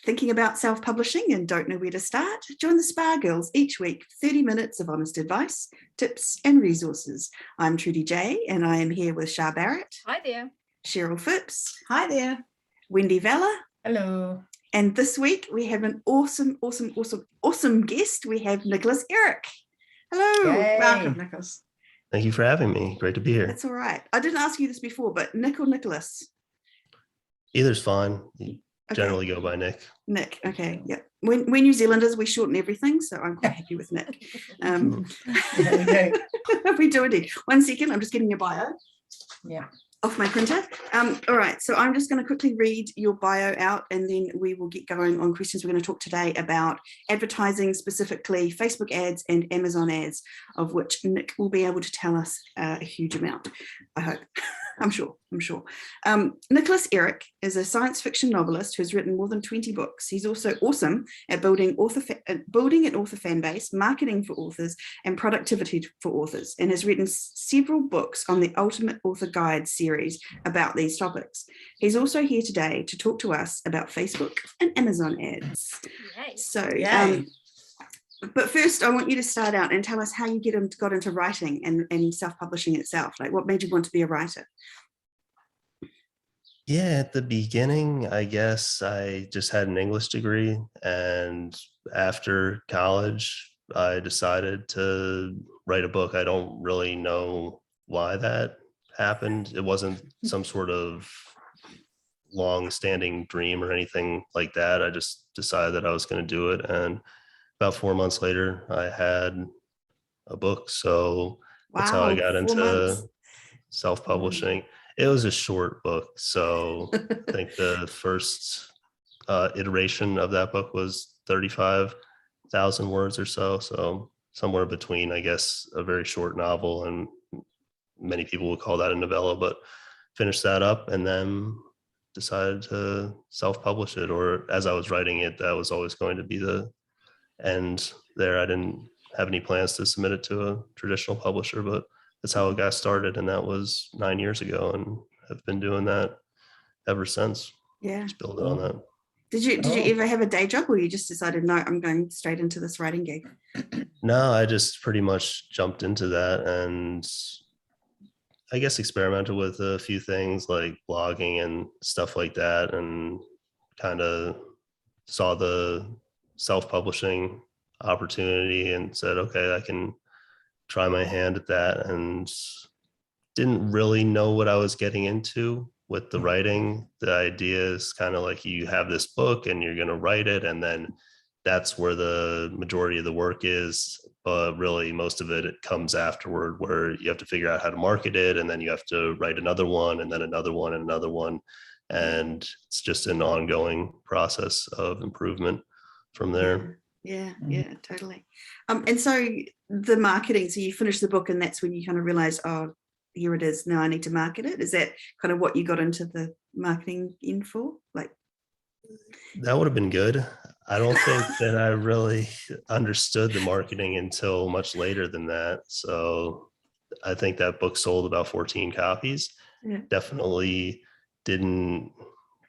Thinking about self-publishing and don't know where to start? Join the Spa Girls each week, 30 minutes of honest advice, tips and resources. I'm Trudy J and I am here with Shah Barrett. Hi there. Cheryl Phipps. Hi there. Wendy Valla. Hello. And this week we have an awesome guest. We have Nicholas Erik. Hello. Yay. Welcome, Nicholas. Thank you for having me. Great to be here. That's all right. I didn't ask you this before, but Nick or Nicholas? Either's fine. Okay. Generally go by Nick. Nick, okay, yeah. We're New Zealanders, we shorten everything, so I'm quite happy with Nick. We do indeed. 1 second, I'm just getting your bio. Yeah. Off my printer. All right, so I'm just going to quickly read your bio out and then we will get going on questions. We're going to talk today about advertising, specifically Facebook ads and Amazon ads, of which Nick will be able to tell us a huge amount, I hope. I'm sure. Nicholas Erik is a science fiction novelist who's written more than 20 books. He's also awesome at building an author fan base, marketing for authors, and productivity for authors, and has written several books on the Ultimate Author Guide series about these topics. He's also here today to talk to us about Facebook and Amazon ads. Yay. So, Yay. but first, I want you to start out and tell us how you got into writing and self-publishing itself. Like, what made you want to be a writer? Yeah, at the beginning, I guess I just had an English degree. And after college, I decided to write a book. I don't really know why that happened. It wasn't some sort of long-standing dream or anything like that. I just decided that I was going to do it. And about 4 months later, I had a book. So that's how I got into self-publishing. It was a short book. So I think the first iteration of that book was 35,000 words or so. So somewhere between, I guess, a very short novel, and many people would call that a novella, but finished that up and then decided to self-publish it. Or as I was writing it, that was always going to be the end there. I didn't have any plans to submit it to a traditional publisher, but that's how it got started. And that was 9 years ago. And I've been doing that ever since. Yeah. Just building on that. Did you ever have a day job, or you just decided, no, I'm going straight into this writing gig? No, I just pretty much jumped into that and I guess experimented with a few things like blogging and stuff like that, and kind of saw the self-publishing opportunity and said, okay, I can try my hand at that, and didn't really know what I was getting into with the writing. The idea is kind of like you have this book and you're going to write it, and then that's where the majority of the work is. But really most of it comes afterward, where you have to figure out how to market it, and then you have to write another one and then another one and another one. And it's just an ongoing process of improvement from there. Yeah, totally. And so the marketing, so you finish the book and that's when you kind of realize, oh, here it is, now I need to market it. Is that kind of what you got into the marketing in for? Like, that would have been good. I don't think that I really understood the marketing until much later than that. So I think that book sold about 14 copies. Yeah. Definitely didn't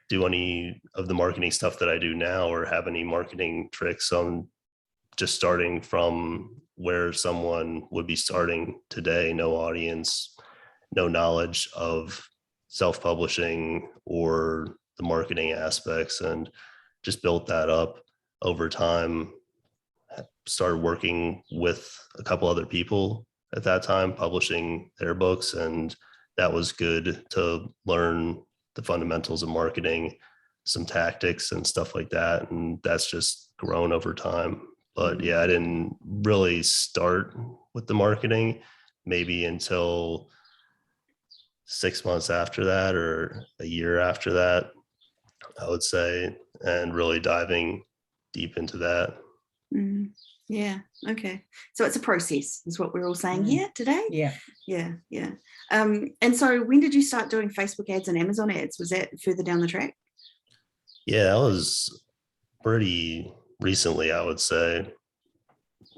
do any of the marketing stuff that I do now or have any marketing tricks. I'm just starting from where someone would be starting today. No audience, no knowledge of self-publishing or the marketing aspects, and just built that up over time. Started working with a couple other people at that time, publishing their books, and that was good to learn the fundamentals of marketing, some tactics and stuff like that. And that's just grown over time. But yeah, I didn't really start with the marketing maybe until 6 months after that, or a year after that, I would say, and really diving deep into that. Yeah. Okay. So it's a process, is what we're all saying here today. Yeah. And so when did you start doing Facebook ads and Amazon ads? Was that further down the track? Yeah, that was pretty recently, I would say,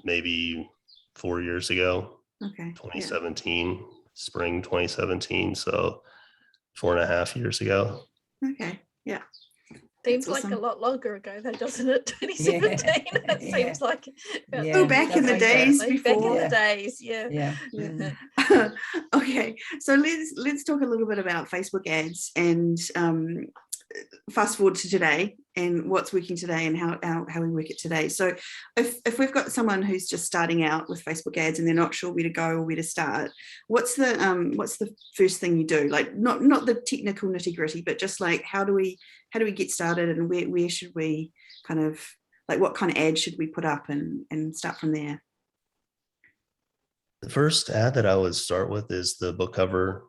maybe 4 years ago. Okay. 2017, spring 2017. So 4.5 years ago. Okay. Yeah. Seems That's like awesome. a lot longer ago though, doesn't it? 2017. It Yeah. seems like about Yeah, Oh, 10 back years in the ago, days certainly. Back before. in Yeah. the days, yeah. Yeah. Yeah. Mm. Okay, so let's talk a little bit about Facebook ads and fast forward to today and what's working today and how we work it today. So if we've got someone who's just starting out with Facebook ads and they're not sure where to go or where to start, what's the first thing you do? Like not the technical nitty-gritty, but just like how do we get started, and where should we kind of, like, what kind of ad should we put up and start from there? The first ad that I would start with is the book cover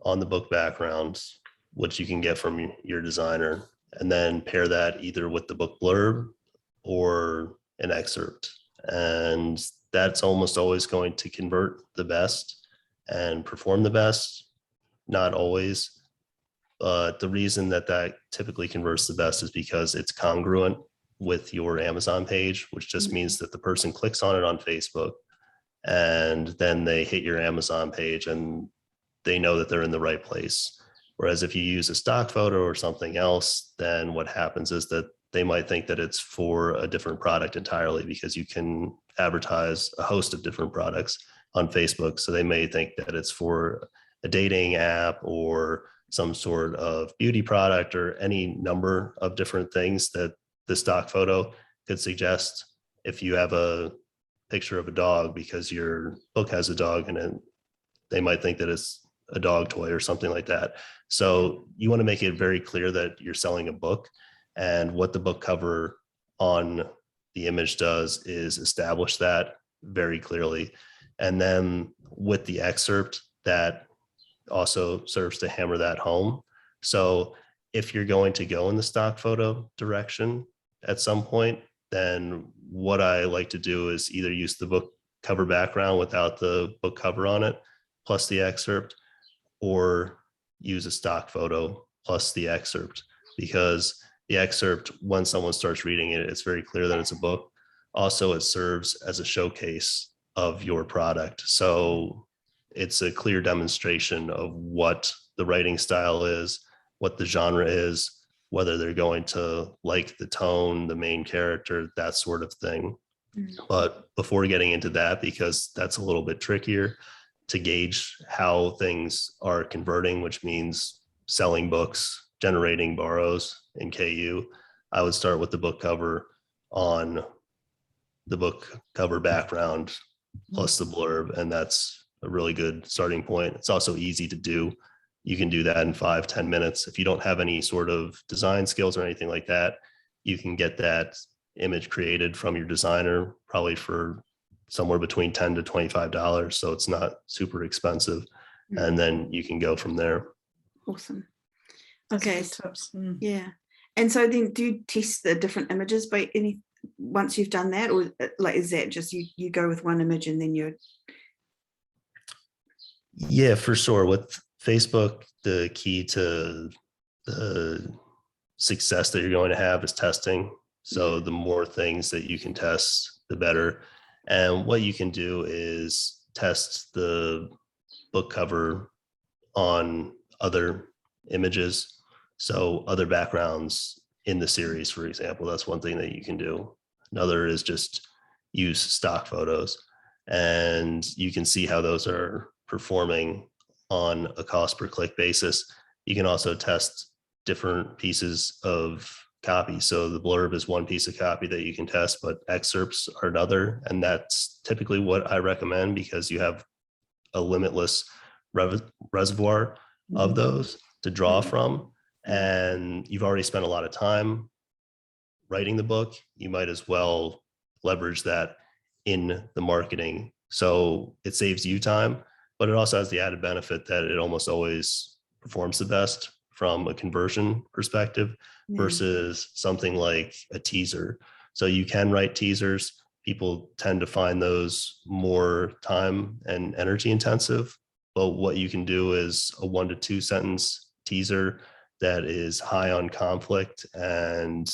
on the book background, which you can get from your designer, and then pair that either with the book blurb or an excerpt. And that's almost always going to convert the best and perform the best. Not always, but the reason that typically converts the best is because it's congruent with your Amazon page, which just means that the person clicks on it on Facebook and then they hit your Amazon page and they know that they're in the right place. Whereas if you use a stock photo or something else, then what happens is that they might think that it's for a different product entirely, because you can advertise a host of different products on Facebook. So they may think that it's for a dating app or some sort of beauty product or any number of different things that the stock photo could suggest. If you have a picture of a dog because your book has a dog in it, they might think that it's a dog toy or something like that. So you want to make it very clear that you're selling a book, and what the book cover on the image does is establish that very clearly. And then with the excerpt, that also serves to hammer that home. So if you're going to go in the stock photo direction at some point, then what I like to do is either use the book cover background without the book cover on it, plus the excerpt, or use a stock photo plus the excerpt, because the excerpt, when someone starts reading it, it's very clear that it's a book. Also, it serves as a showcase of your product. So it's a clear demonstration of what the writing style is, what the genre is, whether they're going to like the tone, the main character, that sort of thing. But before getting into that, because that's a little bit trickier to gauge how things are converting, which means selling books, generating borrows in KU, I would start with the book cover on the book cover background plus the blurb. And that's a really good starting point. It's also easy to do. You can do that in 5-10 minutes. If you don't have any sort of design skills or anything like that, you can get that image created from your designer, probably for somewhere between $10 to $25. So it's not super expensive. And then you can go from there. Awesome. That's Okay. good tips. Yeah. And so then do you test the different images by any, once you've done that, or like, is that just you go with one image and then you're... Yeah, for sure. With Facebook, the key to the success that you're going to have is testing. So the more things that you can test, the better. And what you can do is test the book cover on other images. So other backgrounds in the series, for example, that's one thing that you can do. Another is just use stock photos, and you can see how those are performing on a cost per click basis. You can also test different pieces of copy. So the blurb is one piece of copy that you can test, but excerpts are another. And that's typically what I recommend, because you have a limitless reservoir of those to draw from. And you've already spent a lot of time writing the book. You might as well leverage that in the marketing. So it saves you time, but it also has the added benefit that it almost always performs the best from a conversion perspective versus something like a teaser. So you can write teasers. People tend to find those more time and energy intensive. But what you can do is a 1 to 2 sentence teaser that is high on conflict and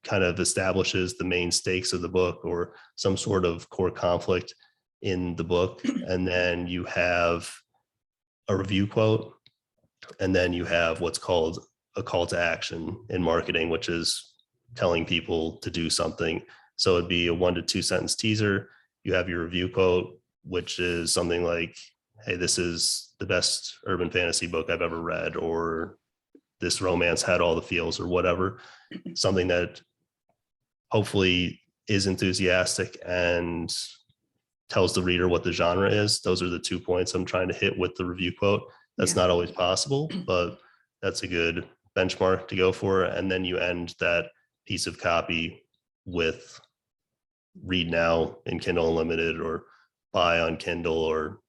kind of establishes the main stakes of the book or some sort of core conflict in the book. And then you have a review quote, and then you have what's called a call to action in marketing, which is telling people to do something. So it'd be a 1 to 2 sentence teaser. You have your review quote, which is something like, hey, this is the best urban fantasy book I've ever read, or this romance had all the feels, or whatever. Something that hopefully is enthusiastic and tells the reader what the genre is. Those are the 2 points I'm trying to hit with the review quote. That's not always possible, but that's a good benchmark to go for. And then you end that piece of copy with read now in Kindle Unlimited, or buy on Kindle, or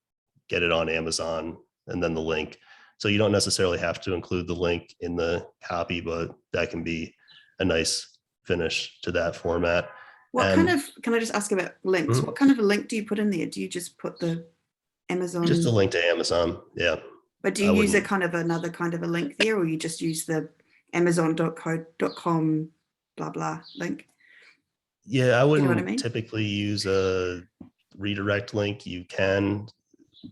get it on Amazon, and then the link. So you don't necessarily have to include the link in the copy, but that can be a nice finish to that format. What kind of, can I just ask about links? What kind of a link do you put in there? Do you just put the Amazon? Just a link to Amazon, yeah. But do you use a kind of another kind of a link there, or you just use the amazon.co.com blah blah link? Yeah, I wouldn't typically use a redirect link. You can.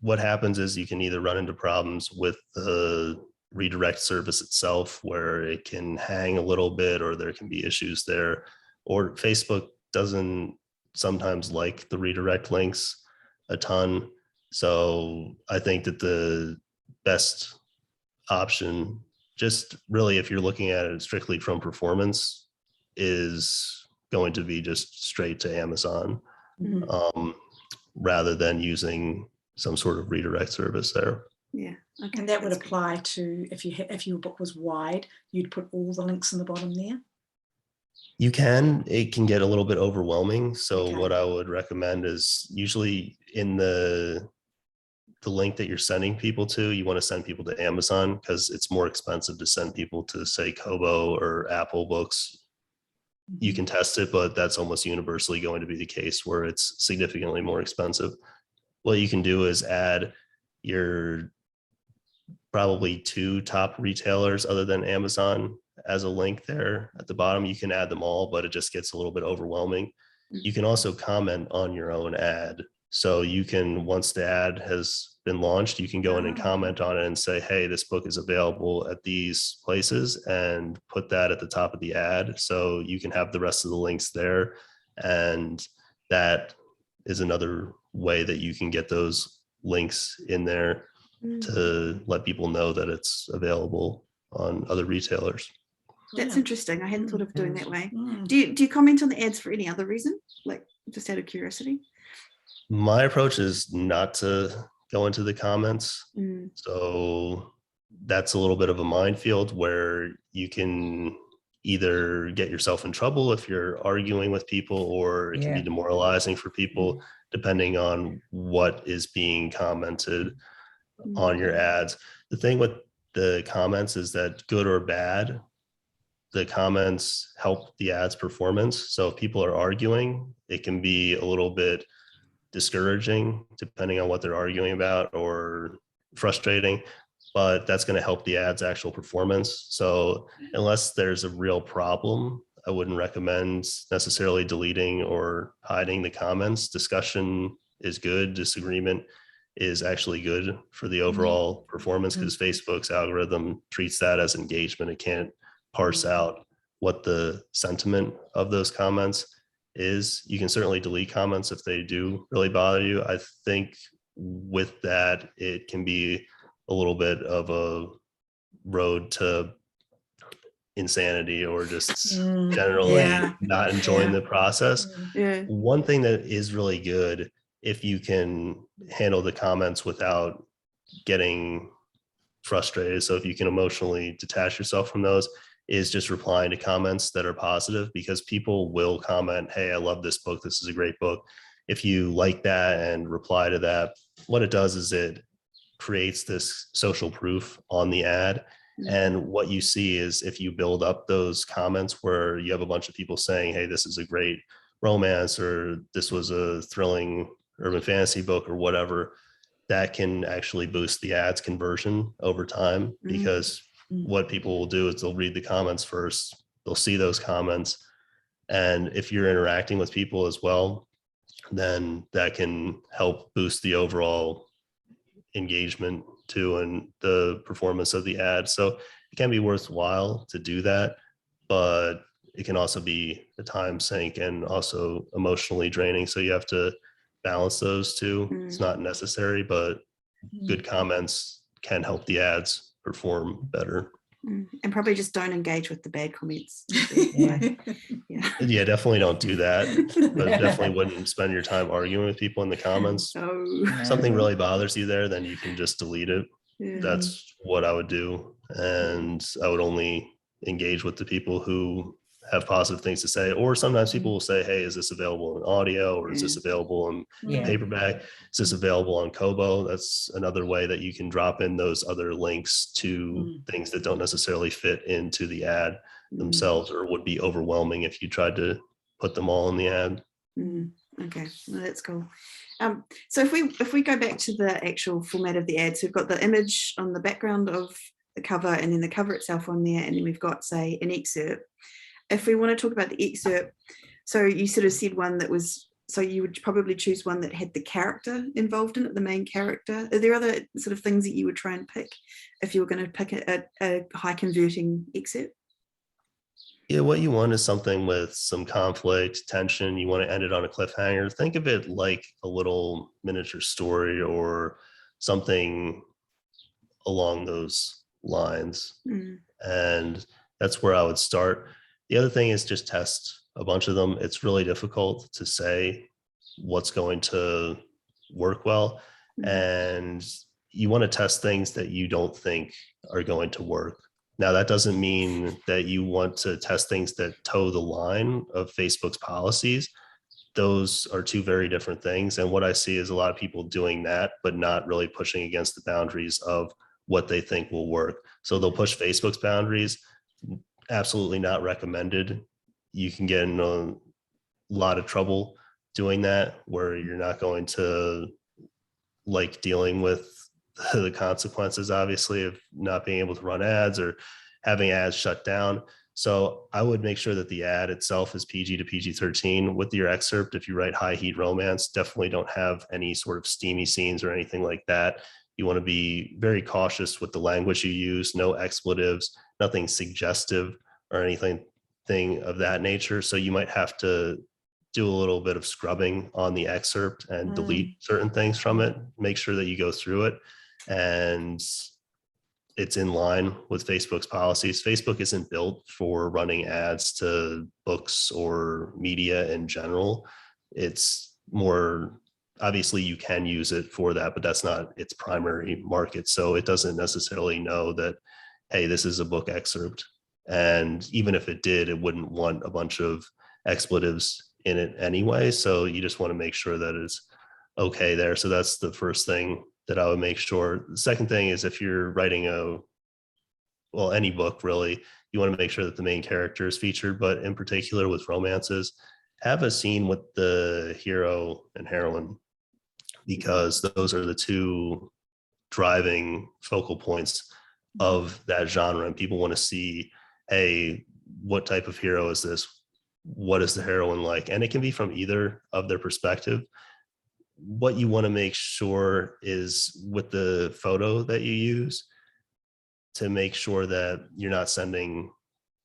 What happens is you can either run into problems with the redirect service itself, where it can hang a little bit, or there can be issues there, or Facebook doesn't sometimes like the redirect links a ton. So I think that the best option, just really if you're looking at it strictly from performance, is going to be just straight to Amazon, rather than using some sort of redirect service there. Yeah, okay. And that would apply to if your book was wide, you'd put all the links in the bottom there. You can. It can get a little bit overwhelming. So Okay. what I would recommend is usually in the link that you're sending people to, you want to send people to Amazon, because it's more expensive to send people to, say, Kobo or Apple Books. You can test it, but that's almost universally going to be the case, where it's significantly more expensive. What you can do is add your probably 2 top retailers other than Amazon as a link there at the bottom. You can add them all, but it just gets a little bit overwhelming. You can also comment on your own ad. So you can, once the ad has been launched, you can go in and comment on it and say, hey, this book is available at these places, and put that at the top of the ad. So you can have the rest of the links there. And that is another way that you can get those links in there to let people know that it's available on other retailers. That's interesting. I hadn't thought of doing that way. Do you comment on the ads for any other reason, like just out of curiosity? My approach is not to go into the comments. So that's a little bit of a minefield, where you can either get yourself in trouble if you're arguing with people, or it can be demoralizing for people, depending on what is being commented on your ads. The thing with the comments is that, good or bad, the comments help the ad's performance. So if people are arguing, it can be a little bit discouraging depending on what they're arguing about, or frustrating, but that's going to help the ad's actual performance. So unless there's a real problem, I wouldn't recommend necessarily deleting or hiding the comments. Discussion is good. Disagreement is actually good for the overall performance, because Facebook's algorithm treats that as engagement. It can't parse out what the sentiment of those comments is. You can certainly delete comments if they do really bother you. I think with that, it can be a little bit of a road to insanity, or just generally not enjoying the process. One thing that is really good, if you can handle the comments without getting frustrated, so if you can emotionally detach yourself from those, is just replying to comments that are positive, because people will comment, hey, I love this book, this is a great book. If you like that and reply to that, what it does is it creates this social proof on the ad. And what you see is, if you build up those comments where you have a bunch of people saying, hey, this is a great romance, or this was a thrilling urban fantasy book, or whatever, that can actually boost the ads conversion over time. Because what people will do is they'll read the comments first, they'll see those comments, and if you're interacting with people as well, then that can help boost the overall engagement too, and the performance of the ad. So it can be worthwhile to do that, but it can also be a time sink and also emotionally draining. So you have to balance those two. It's not necessary, but good comments can help the ads perform better. And probably just don't engage with the bad comments. Yeah, definitely don't do that. But definitely wouldn't spend your time arguing with people in the comments. If something really bothers you there, then you can just delete it. That's what I would do. And I would only engage with the people who have positive things to say. Or sometimes people will say, hey, is this available in audio, or is this available in paperback? Is this available on Kobo? That's another way that you can drop in those other links to things that don't necessarily fit into the ad themselves, or would be overwhelming if you tried to put them all in the ad. Okay, well, that's cool. So if we go back to the actual format of the ad, so we've got the image on the background of the cover, and then the cover itself on there, and then we've got, say, an excerpt. If we want to talk about the excerpt, so you sort of said one that was, so you would probably choose one that had the character involved in it, the main character. Are there other sort of things that you would try and pick if you were going to pick a high converting excerpt? Yeah, what you want is something with some conflict, tension. You want to end it on a cliffhanger. Think of it like a little miniature story or something along those lines. And that's where I would start. The other thing is just test a bunch of them. It's really difficult to say what's going to work well. And you want to test things that you don't think are going to work. Now, that doesn't mean that you want to test things that toe the line of Facebook's policies. Those are two very different things. And what I see is a lot of people doing that, but not really pushing against the boundaries of what they think will work. So they'll push Facebook's boundaries. Absolutely not recommended. You can get in a lot of trouble doing that, where you're not going to like dealing with the consequences, obviously, of not being able to run ads or having ads shut down. So I would make sure that the ad itself is PG to PG-13. With your excerpt, if you write high heat romance, definitely don't have any sort of steamy scenes or anything like that. You want to be very cautious with the language you use, no expletives, nothing suggestive or anything of that nature. So you might have to do a little bit of scrubbing on the excerpt and delete certain things from it. Make sure that you go through it and it's in line with Facebook's policies. Facebook isn't built for running ads to books or media in general. It's more, obviously you can use it for that, but that's not its primary market. So it doesn't necessarily know that, hey, this is a book excerpt. And even if it did, it wouldn't want a bunch of expletives in it anyway. So you just want to make sure that it's okay there. So that's the first thing that I would make sure. The second thing is, if you're writing any book really, you want to make sure that the main character is featured, but in particular with romances, have a scene with the hero and heroine, because those are the two driving focal points of that genre. And people want to see, hey, what type of hero is this? What is the heroine like? And it can be from either of their perspective. What you want to make sure is with the photo that you use, to make sure that you're not sending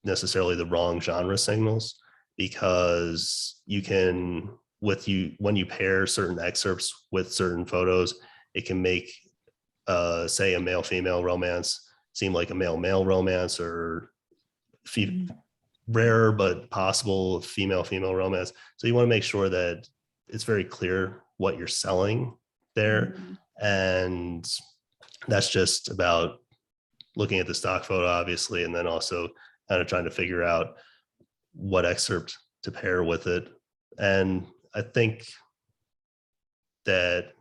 necessarily the wrong genre signals, because you can, when you pair certain excerpts with certain photos, it can make say a male-female romance seem like a male-male romance, or rare but possible female-female romance. So you want to make sure that it's very clear what you're selling there. And that's just about looking at the stock photo, obviously, and then also kind of trying to figure out what excerpt to pair with it. And I think that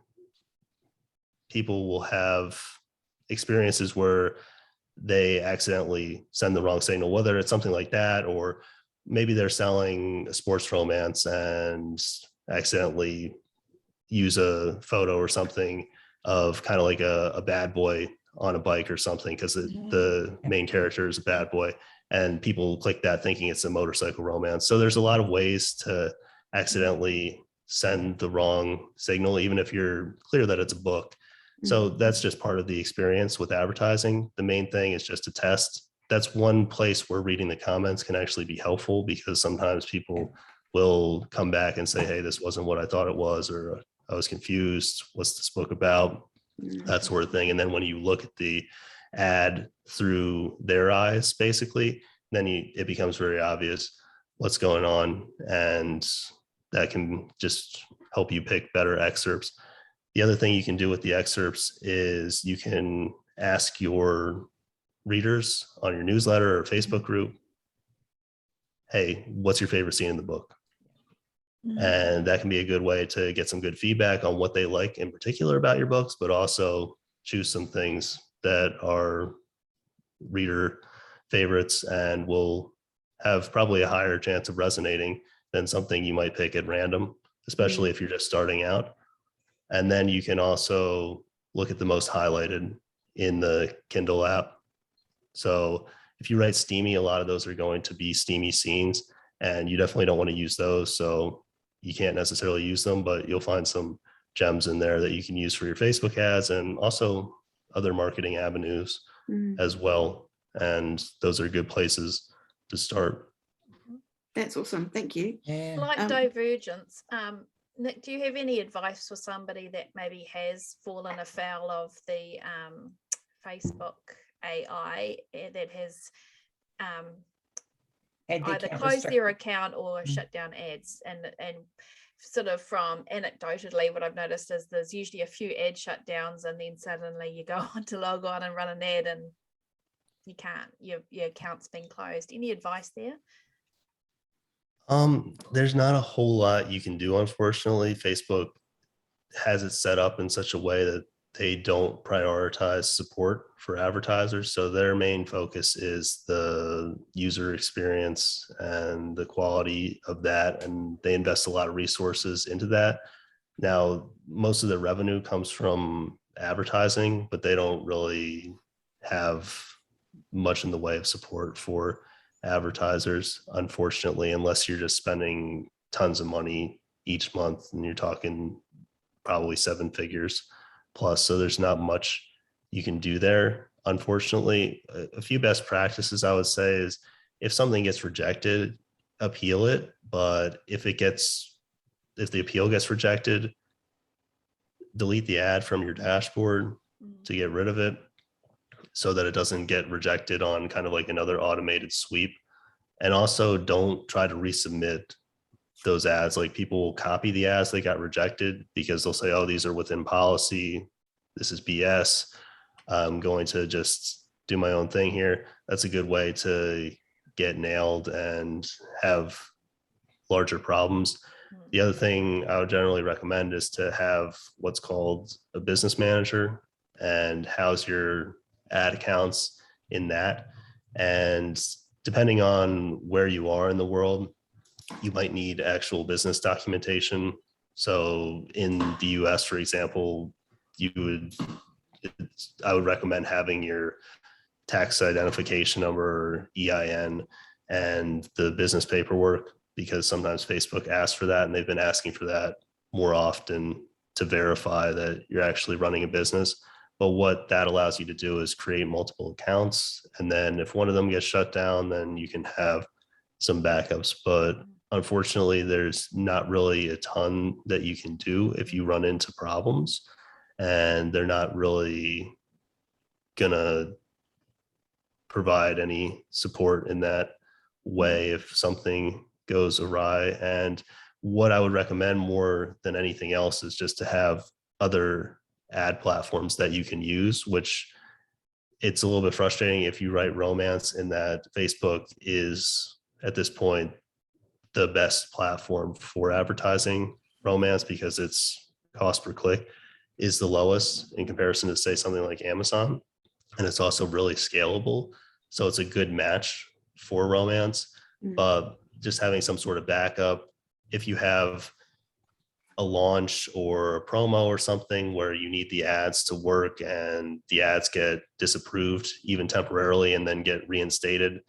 people will have experiences where they accidentally send the wrong signal, whether it's something like that, or maybe they're selling a sports romance and accidentally use a photo or something of kind of like a bad boy on a bike or something, because the main character is a bad boy, and people click that thinking it's a motorcycle romance. So there's a lot of ways to accidentally send the wrong signal, even if you're clear that it's a book. So that's just part of the experience with advertising. The main thing is just to test that's one place where reading the comments can actually be helpful, because sometimes people will come back and say, hey, this wasn't what I thought it was, or I was confused. What's this book about? That sort of thing. And then when you look at the ad through their eyes, basically, then it becomes very obvious what's going on. And that can just help you pick better excerpts. The other thing you can do with the excerpts is you can ask your readers on your newsletter or Facebook group, hey, what's your favorite scene in the book? And that can be a good way to get some good feedback on what they like in particular about your books, but also choose some things that are reader favorites and will have probably a higher chance of resonating than something you might pick at random, especially if you're just starting out. And then you can also look at the most highlighted in the Kindle app. So if you write steamy, a lot of those are going to be steamy scenes, and you definitely don't want to use those. So you can't necessarily use them, but you'll find some gems in there that you can use for your Facebook ads and also other marketing avenues as well. And those are good places to start. That's awesome. Thank you. Yeah. Like divergence, Nick, do you have any advice for somebody that maybe has fallen afoul of the Facebook AI that has either closed their account or shut down ads? And sort of from anecdotally, what I've noticed is there's usually a few ad shutdowns, and then suddenly you go on to log on and run an ad and you can't, your account's been closed. Any advice there? There's not a whole lot you can do, unfortunately. Facebook has it set up in such a way that they don't prioritize support for advertisers. So their main focus is the user experience and the quality of that. And they invest a lot of resources into that. Now, most of the revenue comes from advertising, but they don't really have much in the way of support for advertisers, unfortunately, unless you're just spending tons of money each month, and you're talking probably 7 figures plus. So there's not much you can do there, unfortunately. A few best practices I would say is, if something gets rejected, appeal it. But if the appeal gets rejected, delete the ad from your dashboard to get rid of it, so that it doesn't get rejected on kind of like another automated sweep. And also don't try to resubmit those ads. Like, people will copy the ads that got rejected because they'll say, oh, these are within policy. This is BS. I'm going to just do my own thing here. That's a good way to get nailed and have larger problems. The other thing I would generally recommend is to have what's called a business manager and house your ad accounts in that. And depending on where you are in the world, you might need actual business documentation. So in the US, for example, I would recommend having your tax identification number, EIN, and the business paperwork, because sometimes Facebook asks for that, and they've been asking for that more often to verify that you're actually running a business. But what that allows you to do is create multiple accounts. And then if one of them gets shut down, then you can have some backups. But unfortunately, there's not really a ton that you can do if you run into problems. And they're not really gonna provide any support in that way if something goes awry. And what I would recommend more than anything else is just to have other ad platforms that you can use, which it's a little bit frustrating if you write romance, in that Facebook is at this point the best platform for advertising romance, because its cost per click is the lowest in comparison to, say, something like Amazon. And it's also really scalable. So it's a good match for romance. But just having some sort of backup, if you have a launch or a promo or something where you need the ads to work and the ads get disapproved even temporarily and then get reinstated,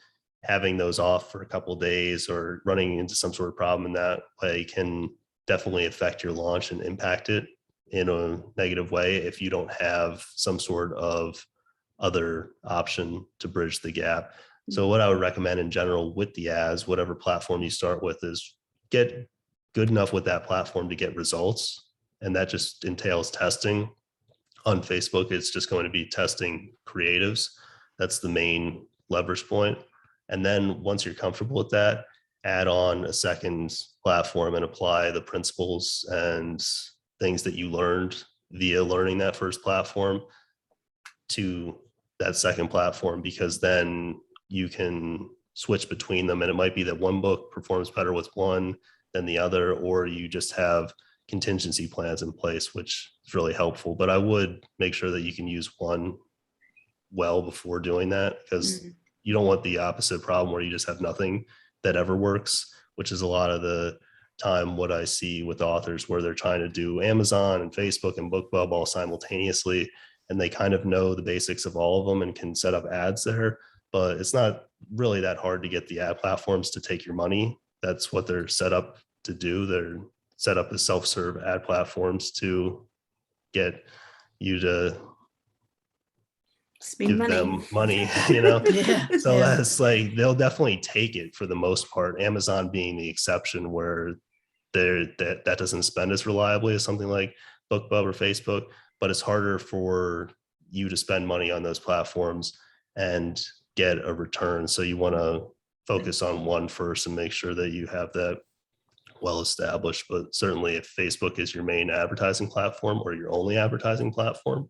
having those off for a couple of days or running into some sort of problem in that way can definitely affect your launch and impact it in a negative way if you don't have some sort of other option to bridge the gap. So what I would recommend in general with the ads, whatever platform you start with, is get good enough with that platform to get results. And that just entails testing. On Facebook, it's just going to be testing creatives. That's the main leverage point. And then once you're comfortable with that, add on a second platform and apply the principles and things that you learned via learning that first platform to that second platform, because then you can switch between them. And it might be that one book performs better with one than the other, or you just have contingency plans in place, which is really helpful. But I would make sure that you can use one well before doing that, because you don't want the opposite problem where you just have nothing that ever works, which is a lot of the time what I see with authors, where they're trying to do Amazon and Facebook and BookBub all simultaneously, and they kind of know the basics of all of them and can set up ads there, but it's not really that hard to get the ad platforms to take your money. That's what they're set up to do. They're set up as self-serve ad platforms to get you to spend give money. them money, you know? Yeah. So yeah. that's like, they'll definitely take it for the most part. Amazon being the exception, where that doesn't spend as reliably as something like BookBub or Facebook, but it's harder for you to spend money on those platforms and get a return. So you want to focus on one first and make sure that you have that well established. But certainly if Facebook is your main advertising platform or your only advertising platform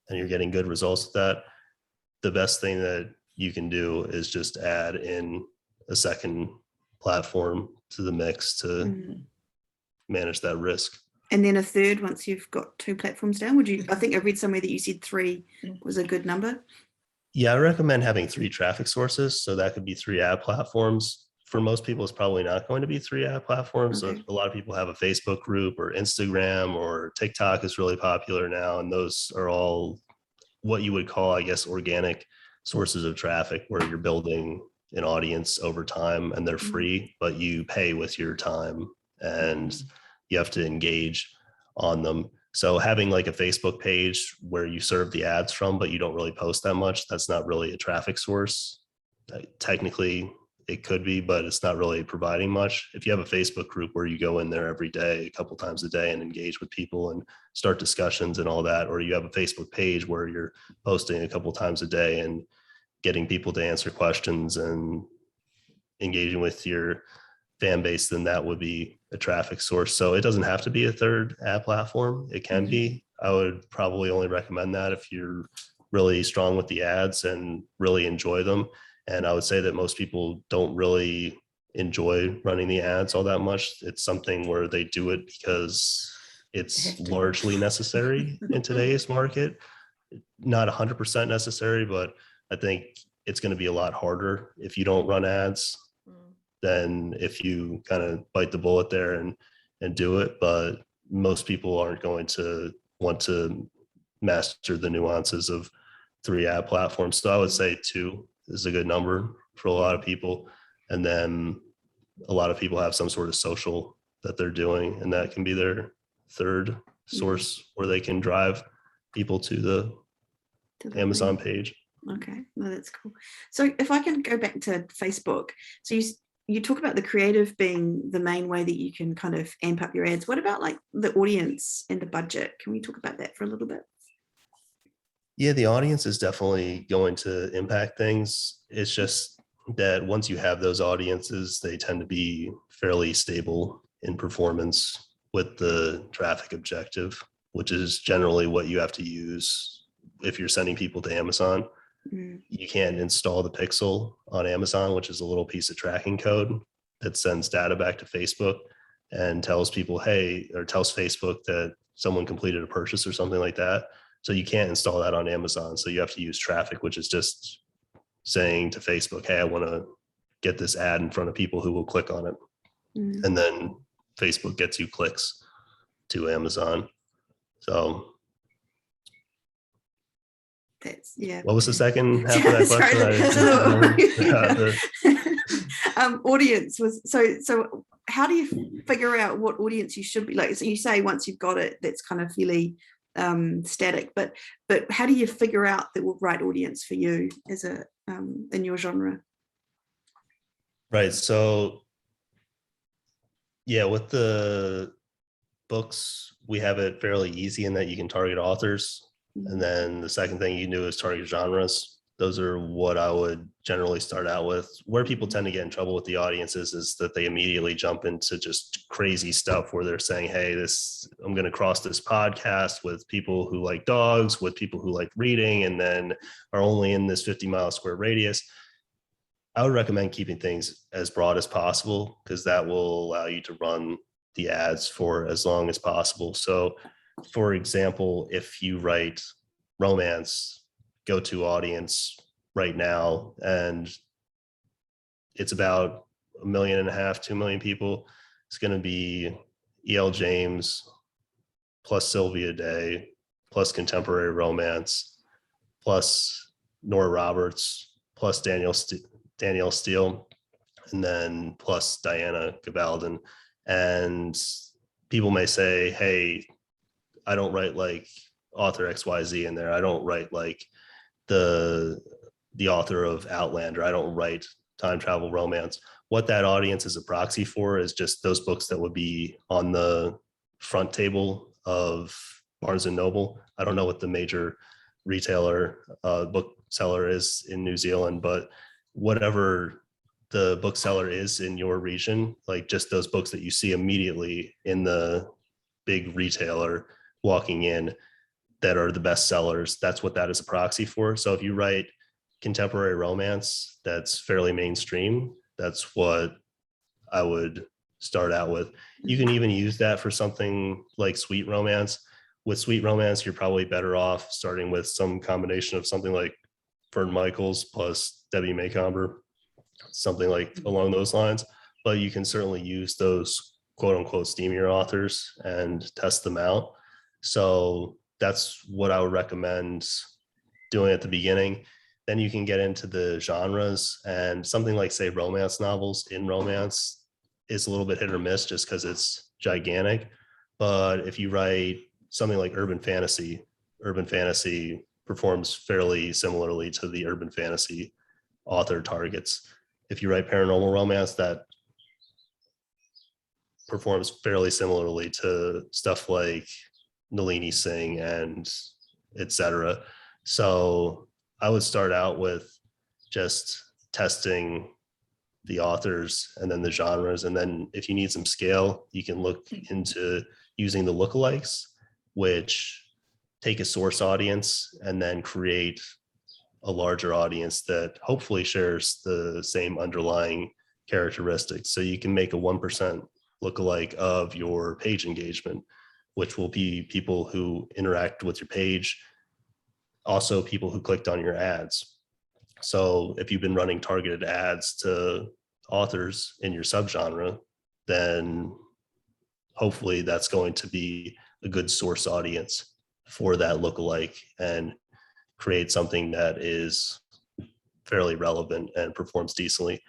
and you're getting good results with that, the best thing that you can do is just add in a second platform to the mix to manage that risk. And then a third once you've got two platforms down. Would you? I think I read somewhere that you said 3 was a good number. Yeah, I recommend having 3 traffic sources. So that could be 3 ad platforms. For most people, it's probably not going to be 3 ad platforms. Okay. So a lot of people have a Facebook group, or Instagram, or TikTok is really popular now. And those are all what you would call, I guess, organic sources of traffic, where you're building an audience over time and they're free, but you pay with your time and you have to engage on them. So having like a Facebook page where you serve the ads from, but you don't really post that much, that's not really a traffic source. Technically it could be, but it's not really providing much. If you have a Facebook group where you go in there every day, a couple times a day, and engage with people and start discussions and all that, or you have a Facebook page where you're posting a couple times a day and getting people to answer questions and engaging with your fan base, then that would be a traffic source. So it doesn't have to be a third ad platform. It can be. I would probably only recommend that if you're really strong with the ads and really enjoy them. And I would say that most people don't really enjoy running the ads all that much. It's something where they do it because it's largely necessary in today's market. Not 100% necessary, but I think it's going to be a lot harder if you don't run ads than if you kind of bite the bullet there and do it. But most people aren't going to want to master the nuances of 3 ad platforms. So I would say 2 is a good number for a lot of people. And then a lot of people have some sort of social that they're doing, and that can be their third source where they can drive people to the Amazon page. Okay, no, that's cool. So if I can go back to Facebook, so you talk about the creative being the main way that you can kind of amp up your ads. What about like the audience and the budget? Can we talk about that for a little bit? Yeah, the audience is definitely going to impact things. It's just that once you have those audiences, they tend to be fairly stable in performance with the traffic objective, which is generally what you have to use if you're sending people to Amazon. You can't install the pixel on Amazon, which is a little piece of tracking code that sends data back to Facebook and tells people, hey, or tells Facebook that someone completed a purchase or something like that. So you can't install that on Amazon. So you have to use traffic, which is just saying to Facebook, hey, I want to get this ad in front of people who will click on it. And then Facebook gets you clicks to Amazon. So that's, yeah. What was the second half of that question? Audience was so how do you figure out what audience you should be like? So you say once you've got it, that's kind of fairly static, but how do you figure out the right audience for you as a in your genre? Right. So yeah, with the books, we have it fairly easy in that you can target authors. And then the second thing you do is target genres. Those are what I would generally start out with. Where people tend to get in trouble with the audiences is that they immediately jump into just crazy stuff where they're saying, hey, I'm going to cross this podcast with people who like dogs, with people who like reading, and then are only in this 50-mile square radius. I would recommend keeping things as broad as possible, because that will allow you to run the ads for as long as possible. So for example, if you write romance, go-to audience right now, and it's about 1.5 million, 2 million people, it's going to be E.L. James plus Sylvia Day plus contemporary romance plus Nora Roberts plus Danielle Steele, and then plus Diana Gabaldon. And people may say, hey, I don't write like author XYZ in there. I don't write like the author of Outlander. I don't write time travel romance. What that audience is a proxy for is just those books that would be on the front table of Barnes and Noble. I don't know what the major retailer bookseller is in New Zealand, but whatever the bookseller is in your region, like just those books that you see immediately in the big retailer walking in that are the best sellers, that's what that is a proxy for. So if you write contemporary romance that's fairly mainstream, that's what I would start out with. You can even use that for something like sweet romance. With sweet romance, you're probably better off starting with some combination of something like Fern Michaels plus Debbie Maycomber, something like along those lines. But you can certainly use those quote unquote steamier authors and test them out. So that's what I would recommend doing at the beginning. Then you can get into the genres, and something like, say, romance novels in romance is a little bit hit or miss just because it's gigantic. But if you write something like urban fantasy performs fairly similarly to the urban fantasy author targets. If you write paranormal romance, that performs fairly similarly to stuff like Nalini Singh and etc. So I would start out with just testing the authors and then the genres. And then if you need some scale, you can look into using the lookalikes, which take a source audience and then create a larger audience that hopefully shares the same underlying characteristics. So you can make a 1% lookalike of your page engagement, which will be people who interact with your page, also people who clicked on your ads. So if you've been running targeted ads to authors in your subgenre, then hopefully that's going to be a good source audience for that lookalike and create something that is fairly relevant and performs decently.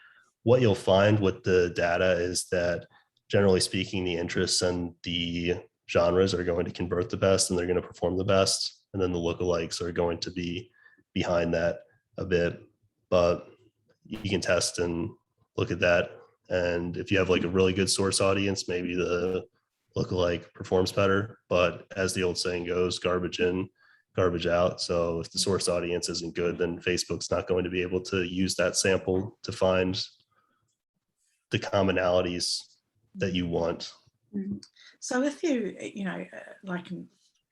What you'll find with the data is that generally speaking, the interests and the genres are going to convert the best and they're going to perform the best. And then the lookalikes are going to be behind that a bit, but you can test and look at that. And if you have like a really good source audience, maybe the lookalike performs better. But as the old saying goes, garbage in, garbage out. So if the source audience isn't good, then Facebook's not going to be able to use that sample to find the commonalities that you want. So if you know, like in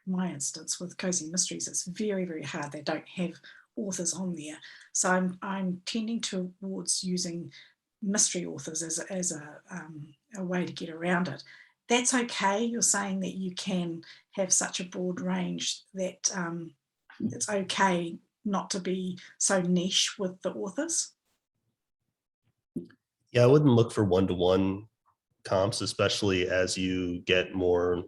my instance with Cozy Mysteries, it's very, very hard. They don't have authors on there. So I'm tending towards using mystery authors as a way to get around it. That's okay. You're saying that you can have such a broad range that it's okay not to be so niche with the authors? Yeah, I wouldn't look for one-to-one comps, especially as you get more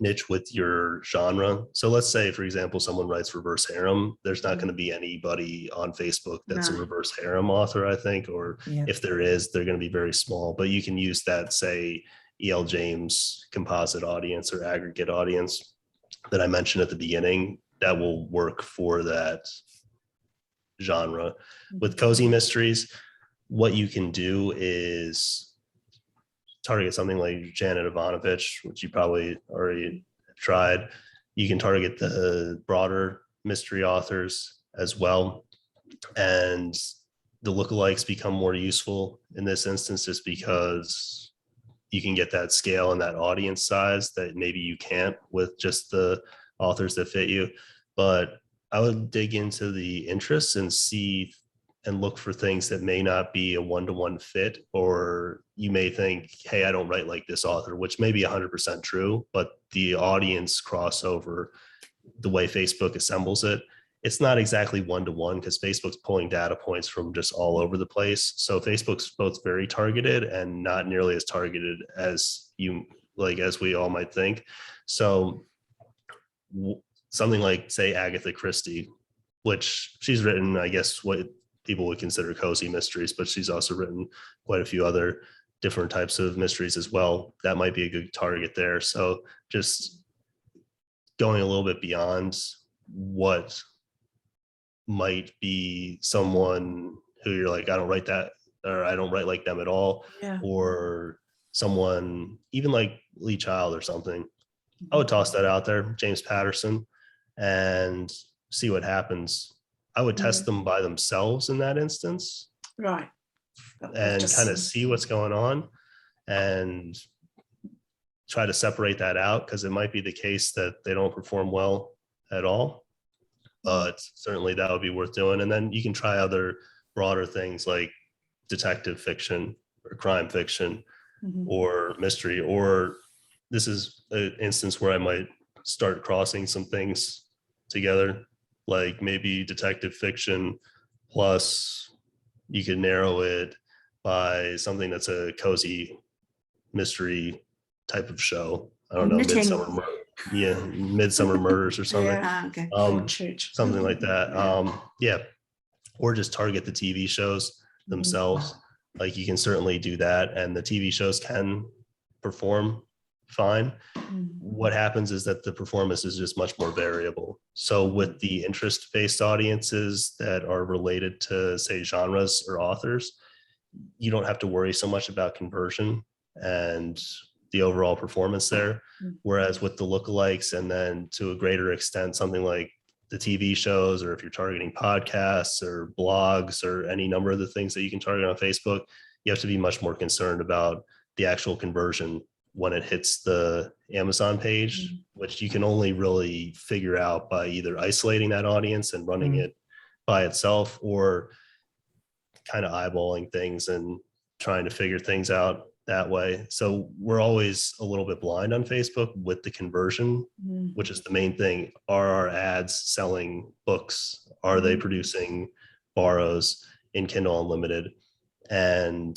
niche with your genre. So let's say, for example, someone writes reverse harem. There's not going to be anybody on Facebook that's a reverse harem author, I think, or if there is, they're going to be very small. But you can use that, say, E.L. James composite audience or aggregate audience that I mentioned at the beginning that will work for that genre. With cozy mysteries, what you can do is target something like Janet Ivanovich, which you probably already tried. You can target the broader mystery authors as well. And the lookalikes become more useful in this instance just because you can get that scale and that audience size that maybe you can't with just the authors that fit you. But I would dig into the interests and see and look for things that may not be a one-to-one fit, or you may think, hey, I don't write like this author, which may be 100% true, but the audience crossover, the way Facebook assembles it, it's not exactly one-to-one because Facebook's pulling data points from just all over the place. So Facebook's both very targeted and not nearly as targeted as as we all might think. So something like, say, Agatha Christie, which she's written, I guess, what people would consider cozy mysteries, but she's also written quite a few other different types of mysteries as well. That might be a good target there. So just going a little bit beyond what might be someone who you're like, I don't write that, or I don't write like them at all, or someone even like Lee Child or something. I would toss that out there, James Patterson, and see what happens. I would test them by themselves in that instance. Right. And kind of see what's going on and try to separate that out, because it might be the case that they don't perform well at all. But certainly that would be worth doing. And then you can try other broader things like detective fiction or crime fiction or mystery, or this is an instance where I might start crossing some things together, like maybe detective fiction plus you could narrow it by something that's a cozy mystery type of show. I don't know, Midsummer Murders or something. Something like that. Or just target the TV shows themselves. Like you can certainly do that, and the TV shows can perform fine. What happens is that the performance is just much more variable. So with the interest-based audiences that are related to, say, genres or authors, you don't have to worry so much about conversion and the overall performance there. Whereas with the lookalikes, and then to a greater extent, something like the TV shows, or if you're targeting podcasts or blogs or any number of the things that you can target on Facebook, you have to be much more concerned about the actual conversion when it hits the Amazon page, which you can only really figure out by either isolating that audience and running it by itself, or kind of eyeballing things and trying to figure things out that way. So we're always a little bit blind on Facebook with the conversion, which is the main thing. Are our ads selling books? Are they producing borrows in Kindle Unlimited? And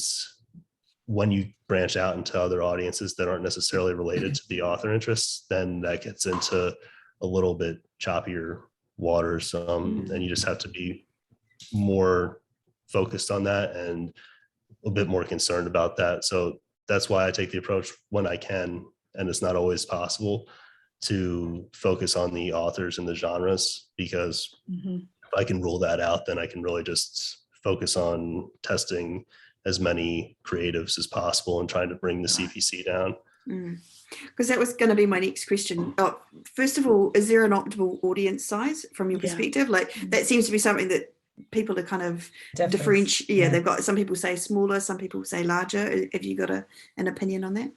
when you branch out into other audiences that aren't necessarily related to the author interests, then that gets into a little bit choppier waters. And you just have to be more focused on that and a bit more concerned about that. So that's why I take the approach when I can, and it's not always possible, to focus on the authors and the genres, because if I can rule that out, then I can really just focus on testing as many creatives as possible and trying to bring the CPC down. Because that was going to be my next question. First of all, is there an optimal audience size from your perspective? Like that seems to be something that people are kind of differentiate. They've got, some people say smaller, some people say larger. Have you got an opinion on that?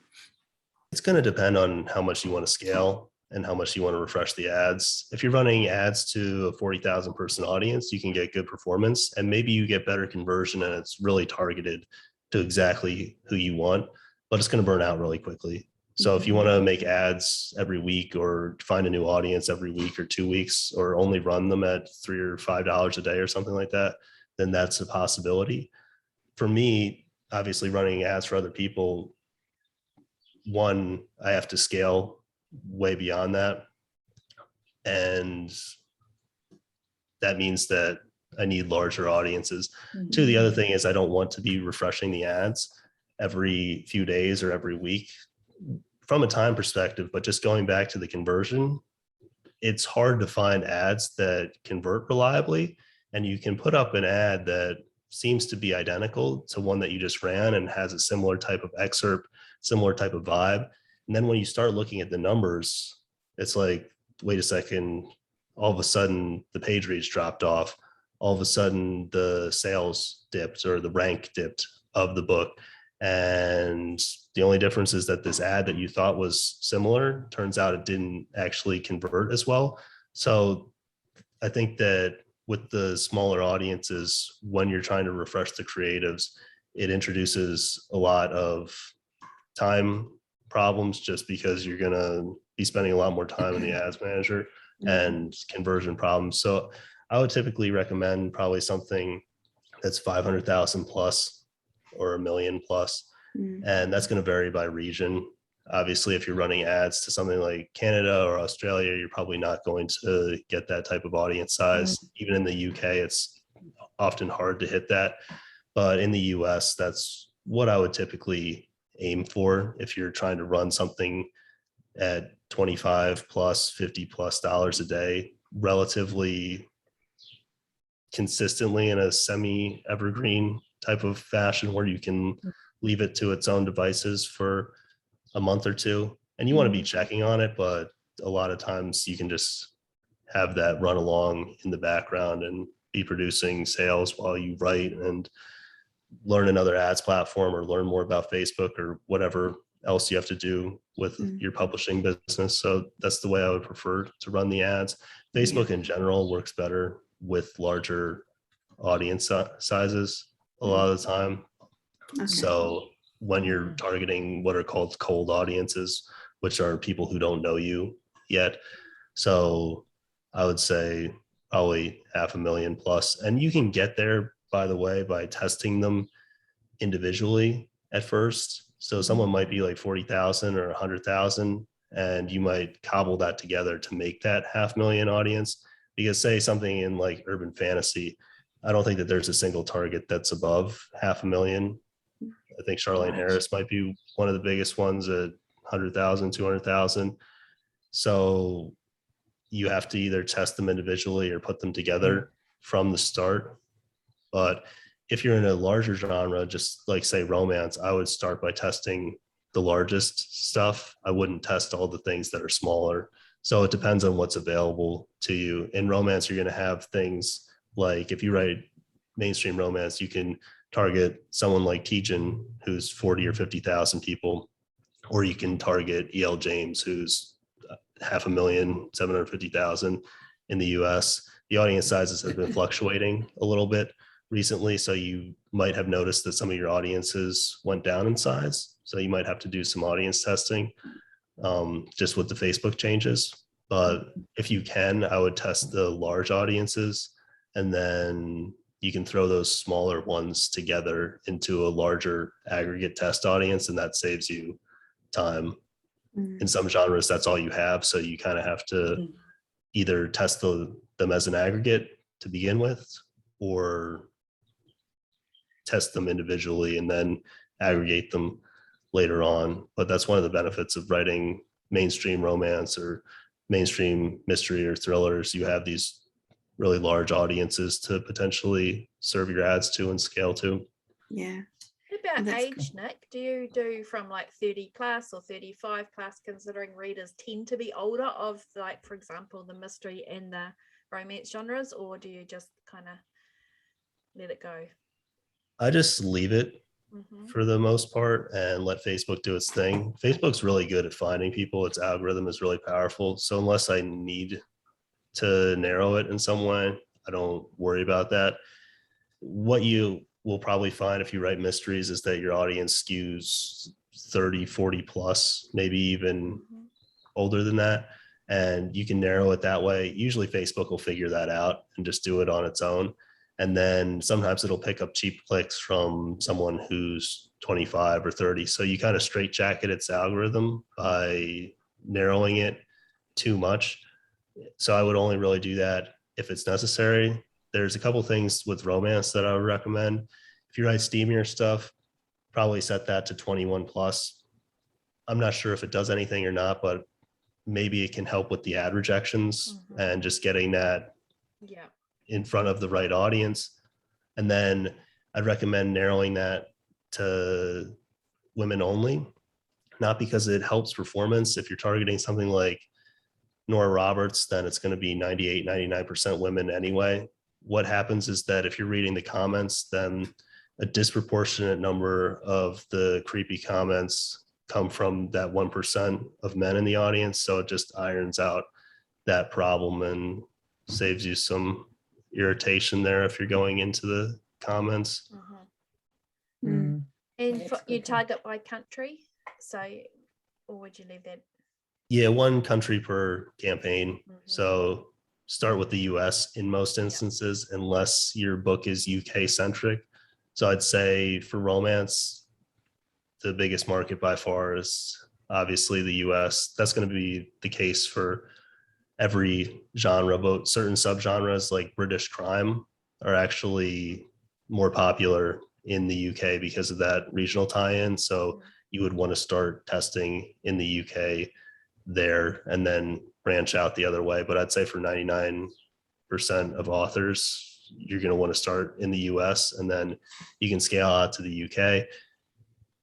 It's going to depend on how much you want to scale and how much you want to refresh the ads. If you're running ads to a 40,000 person audience, you can get good performance, and maybe you get better conversion and it's really targeted to exactly who you want, but it's going to burn out really quickly. So if you want to make ads every week, or find a new audience every week or 2 weeks, or only run them at $3 or $5 a day or something like that, then that's a possibility. For me, obviously running ads for other people, one, I have to scale way beyond that. And that means that I need larger audiences. Two, the other thing is I don't want to be refreshing the ads every few days or every week from a time perspective, but just going back to the conversion, it's hard to find ads that convert reliably. And you can put up an ad that seems to be identical to one that you just ran and has a similar type of excerpt, similar type of vibe. And then when you start looking at the numbers, it's like, wait a second, all of a sudden the page reach dropped off. All of a sudden the sales dipped or the rank dipped of the book. And the only difference is that this ad that you thought was similar, turns out it didn't actually convert as well. So I think that with the smaller audiences, when you're trying to refresh the creatives, it introduces a lot of time problems just because you're going to be spending a lot more time in the ads manager and conversion problems. So I would typically recommend probably something that's 500,000 plus or 1 million plus. And that's going to vary by region. Obviously, if you're running ads to something like Canada or Australia, you're probably not going to get that type of audience size. Even in the UK, it's often hard to hit that. But in the US, that's what I would typically aim for if you're trying to run something at 25 plus, 50 plus dollars a day, relatively consistently in a semi evergreen type of fashion where you can leave it to its own devices for a month or two. And you want to be checking on it, but a lot of times you can just have that run along in the background and be producing sales while you write and learn another ads platform or learn more about Facebook or whatever else you have to do with your publishing business. So that's the way I would prefer to run the ads. Facebook in general works better with larger audience sizes a lot of the time. Okay. So when you're targeting what are called cold audiences, which are people who don't know you yet. So I would say probably 500,000 plus. And you can get there, by the way, by testing them individually at first. So someone might be like 40,000 or 100,000, and you might cobble that together to make that 500,000 audience. Because say something in like urban fantasy, I don't think that there's a single target that's above 500,000. I think Charlene Harris might be one of the biggest ones at 100,000, 200,000. So you have to either test them individually or put them together from the start. But if you're in a larger genre, just like say romance, I would start by testing the largest stuff. I wouldn't test all the things that are smaller. So it depends on what's available to you. In romance, you're going to have things like if you write mainstream romance, you can target someone like Tejan, who's 40 or 50,000 people, or you can target E.L. James, who's 500,000, 750,000 in the US. The audience sizes have been fluctuating a little bit recently, so you might have noticed that some of your audiences went down in size. So you might have to do some audience testing just with the Facebook changes. But if you can, I would test the large audiences, and then you can throw those smaller ones together into a larger aggregate test audience, and that saves you time. In some genres, that's all you have. So you kind of have to either test them as an aggregate to begin with, or test them individually and then aggregate them later on. But that's one of the benefits of writing mainstream romance or mainstream mystery or thrillers. You have these really large audiences to potentially serve your ads to and scale to. Yeah. What about That's age, Nick? Do you do from like 30 plus or 35 plus, considering readers tend to be older of, like, for example, the mystery and the romance genres, or do you just kind of let it go? I just leave it for the most part and let Facebook do its thing. Facebook's really good at finding people. Its algorithm is really powerful. So unless I need to narrow it in some way, I don't worry about that. What you will probably find if you write mysteries is that your audience skews 30, 40 plus, maybe even older than that. And you can narrow it that way. Usually Facebook will figure that out and just do it on its own. And then sometimes it'll pick up cheap clicks from someone who's 25 or 30. So you kind of straitjacket its algorithm by narrowing it too much. So I would only really do that if it's necessary. There's a couple things with romance that I would recommend. If you write steamier stuff, probably set that to 21 plus. I'm not sure if it does anything or not, but maybe it can help with the ad rejections and just getting that in front of the right audience. And then I'd recommend narrowing that to women only, not because it helps performance. If you're targeting something like Nora Roberts, then it's going to be 98, 99% women anyway. What happens is that if you're reading the comments, then a disproportionate number of the creepy comments come from that 1% of men in the audience. So it just irons out that problem and saves you some irritation there if you're going into the comments. And you target by country, so, or would you leave that? Yeah, one country per campaign. So start with the US in most instances, unless your book is UK centric. So I'd say for romance, the biggest market by far is obviously the US. That's going to be the case for every genre, but certain subgenres like British crime are actually more popular in the UK because of that regional tie-in. So you would want to start testing in the UK there and then branch out the other way. But I'd say for 99% of authors, you're going to want to start in the US and then you can scale out to the UK.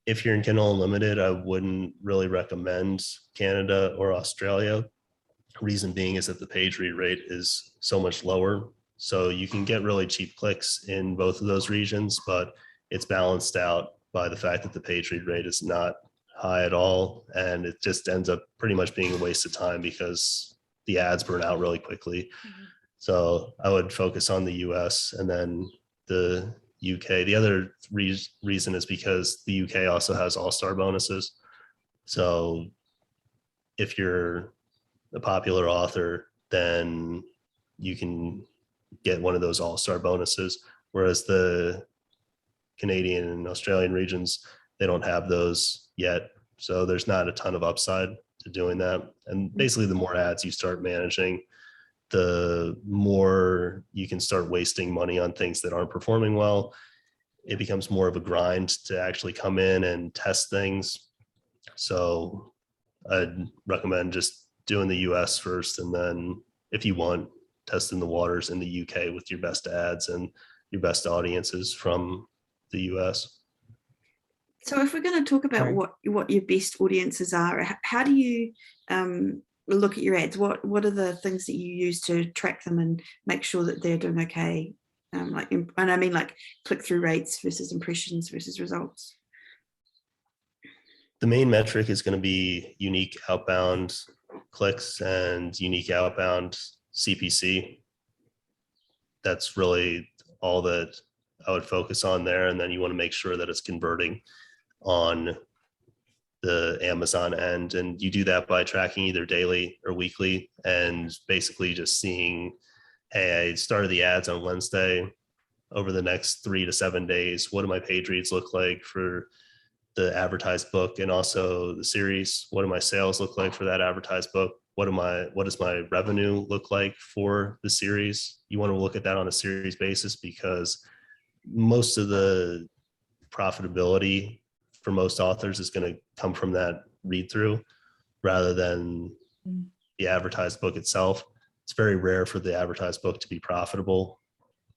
If you're in Kindle Unlimited, I wouldn't really recommend Canada or Australia. Reason being is that the page read rate is so much lower. So you can get really cheap clicks in both of those regions, but it's balanced out by the fact that the page read rate is not high at all. And it just ends up pretty much being a waste of time because the ads burn out really quickly. So I would focus on the US and then the UK. The other reason is because the UK also has all-star bonuses. So if you're a popular author, then you can get one of those all-star bonuses, whereas the Canadian and Australian regions, they don't have those yet. So there's not a ton of upside to doing that. And basically the more ads you start managing, the more you can start wasting money on things that aren't performing well. It becomes more of a grind to actually come in and test things. So I'd recommend just doing the US first, and then if you want, testing the waters in the UK with your best ads and your best audiences from the US. So if we're going to talk about what your best audiences are, how do you look at your ads? What are the things that you use to track them and make sure that they're doing okay? And I mean like click-through rates versus impressions versus results. The main metric is going to be unique outbound clicks and unique outbound CPC. That's really all that I would focus on there. And then you want to make sure that it's converting on the Amazon end. And you do that by tracking either daily or weekly and basically just seeing, hey, I started the ads on Wednesday. Over the next 3 to 7 days, what do my page reads look like for the advertised book and also the series? What do my sales look like for that advertised book? What does my revenue look like for the series? You want to look at that on a series basis because most of the profitability for most authors is going to come from that read through rather than the advertised book itself. It's very rare for the advertised book to be profitable.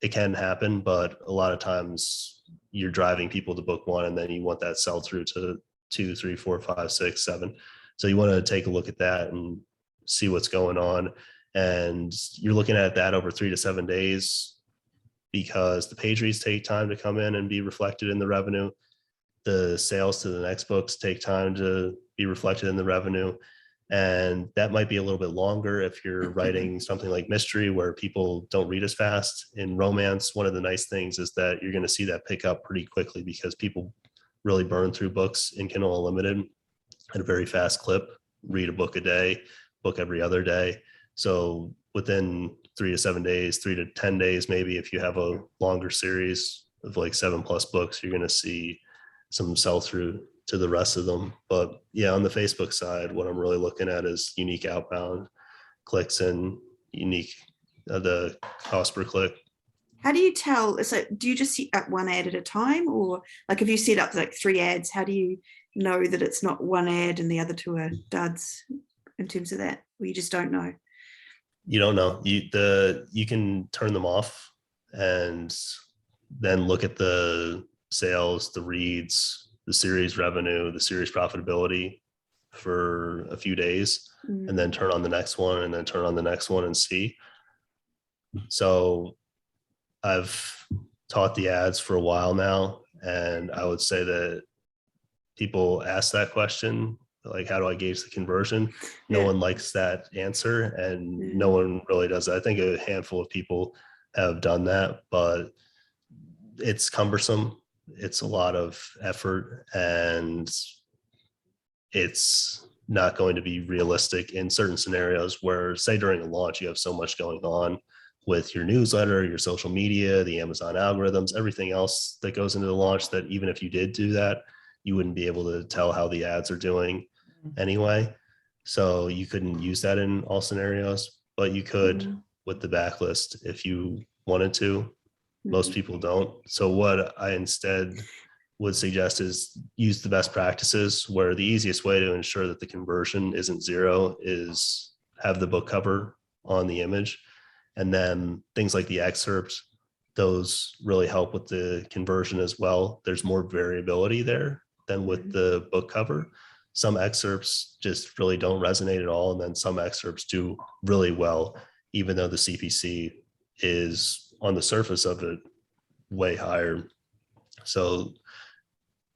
It can happen, but a lot of times you're driving people to book one and then you want that sell through to 2, 3, 4, 5, 6, 7. So you want to take a look at that and see what's going on. And you're looking at that over 3 to 7 days because the page reads take time to come in and be reflected in the revenue. The sales to the next books take time to be reflected in the revenue. And that might be a little bit longer if you're writing something like mystery where people don't read as fast. In romance, one of the nice things is that you're going to see that pick up pretty quickly because people really burn through books in Kindle Unlimited at a very fast clip, read a book a day, book every other day. So within 3 to 7 days, 3 to 10 days, maybe if you have a longer series of like 7+ books, you're going to see some sell through to the rest of them. But yeah, on the Facebook side, what I'm really looking at is unique outbound clicks and unique the cost per click. How do you tell? So do you just set up one ad at a time, or like if you set up like 3 ads, how do you know that it's not one ad and the other 2 are duds? in terms of that, or you just don't know? You don't know. You can turn them off and then look at the sales, the reads, the series revenue, the series profitability for a few days, and then turn on the next one, and then turn on the next one and see. So I've taught the ads for a while now, and I would say that people ask that question, like, how do I gauge the conversion? No one likes that answer, and no one really does that. I think a handful of people have done that, but it's cumbersome. It's a lot of effort, and it's not going to be realistic in certain scenarios where, say, during a launch, you have so much going on with your newsletter, your social media, the Amazon algorithms, everything else that goes into the launch, that even if you did do that, you wouldn't be able to tell how the ads are doing anyway. So you couldn't use that in all scenarios, but you could with the backlist if you wanted to. Most people don't. So what I instead would suggest is use the best practices, where the easiest way to ensure that the conversion isn't zero is have the book cover on the image. And then things like the excerpts, those really help with the conversion as well. There's more variability there than with the book cover. Some excerpts just really don't resonate at all. And then some excerpts do really well, even though the CPC is on the surface of it way higher. So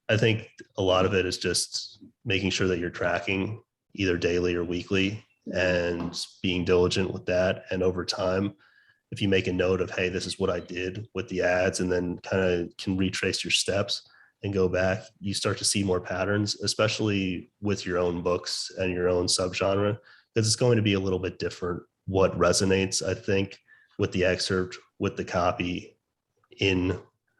I think a lot of it is just making sure that you're tracking either daily or weekly and being diligent with that. And over time, if you make a note of, hey, this is what I did with the ads, and then kind of can retrace your steps and go back, you start to see more patterns, especially with your own books and your own subgenre, because it's going to be a little bit different what resonates, I think, with the excerpt, with the copy in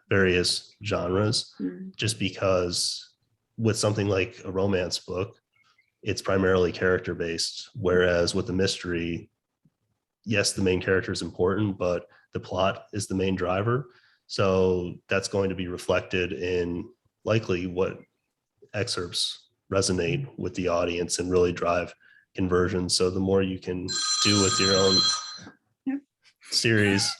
various genres, just because with something like a romance book, it's primarily character based, whereas with the mystery, yes, the main character is important, but the plot is the main driver. So that's going to be reflected in likely what excerpts resonate with the audience and really drive conversion. So the more you can do with your own series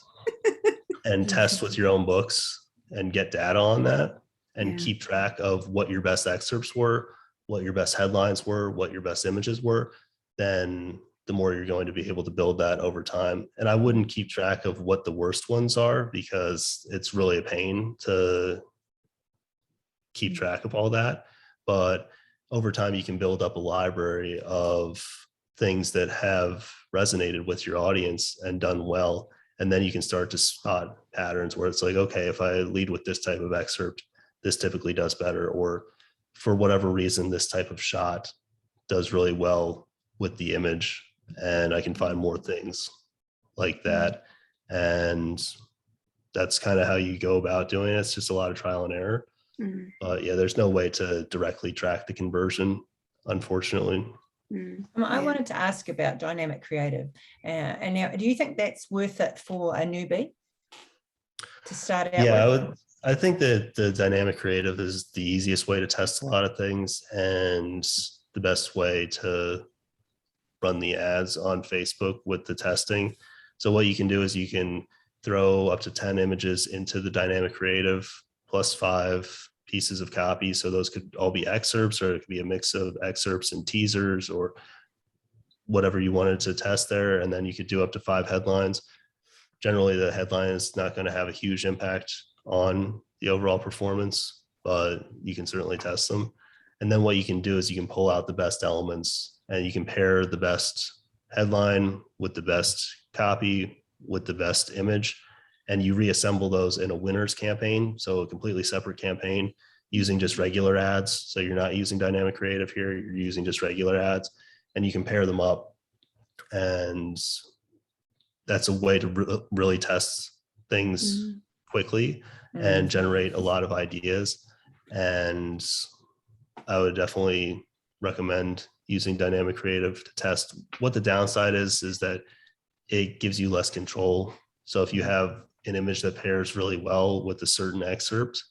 and test with your own books and get data on that and keep track of what your best excerpts were, what your best headlines were, what your best images were, then the more you're going to be able to build that over time. And I wouldn't keep track of what the worst ones are, because it's really a pain to keep track of all that. But over time, you can build up a library of things that have resonated with your audience and done well. And then you can start to spot patterns where it's like, okay, if I lead with this type of excerpt, this typically does better. Or for whatever reason, this type of shot does really well with the image, and I can find more things like that. And that's kind of how you go about doing it. It's just a lot of trial and error. But yeah, there's no way to directly track the conversion, unfortunately. I wanted to ask about dynamic creative. And now, do you think that's worth it for a newbie to start out with? I think that the dynamic creative is the easiest way to test a lot of things and the best way to run the ads on Facebook with the testing. So what you can do is you can throw up to 10 images into the dynamic creative plus 5 pieces of copy. So those could all be excerpts, or it could be a mix of excerpts and teasers, or whatever you wanted to test there. And then you could do up to 5 headlines. Generally, the headline is not going to have a huge impact on the overall performance, but you can certainly test them. And then what you can do is you can pull out the best elements, and you can pair the best headline with the best copy with the best image, and you reassemble those in a winners campaign. So a completely separate campaign using just regular ads. So you're not using dynamic creative here, you're using just regular ads, and you can pair them up. And that's a way to really test things quickly and generate a lot of ideas. And I would definitely recommend using dynamic creative to test. What the downside is that it gives you less control. So if you have an image that pairs really well with a certain excerpt,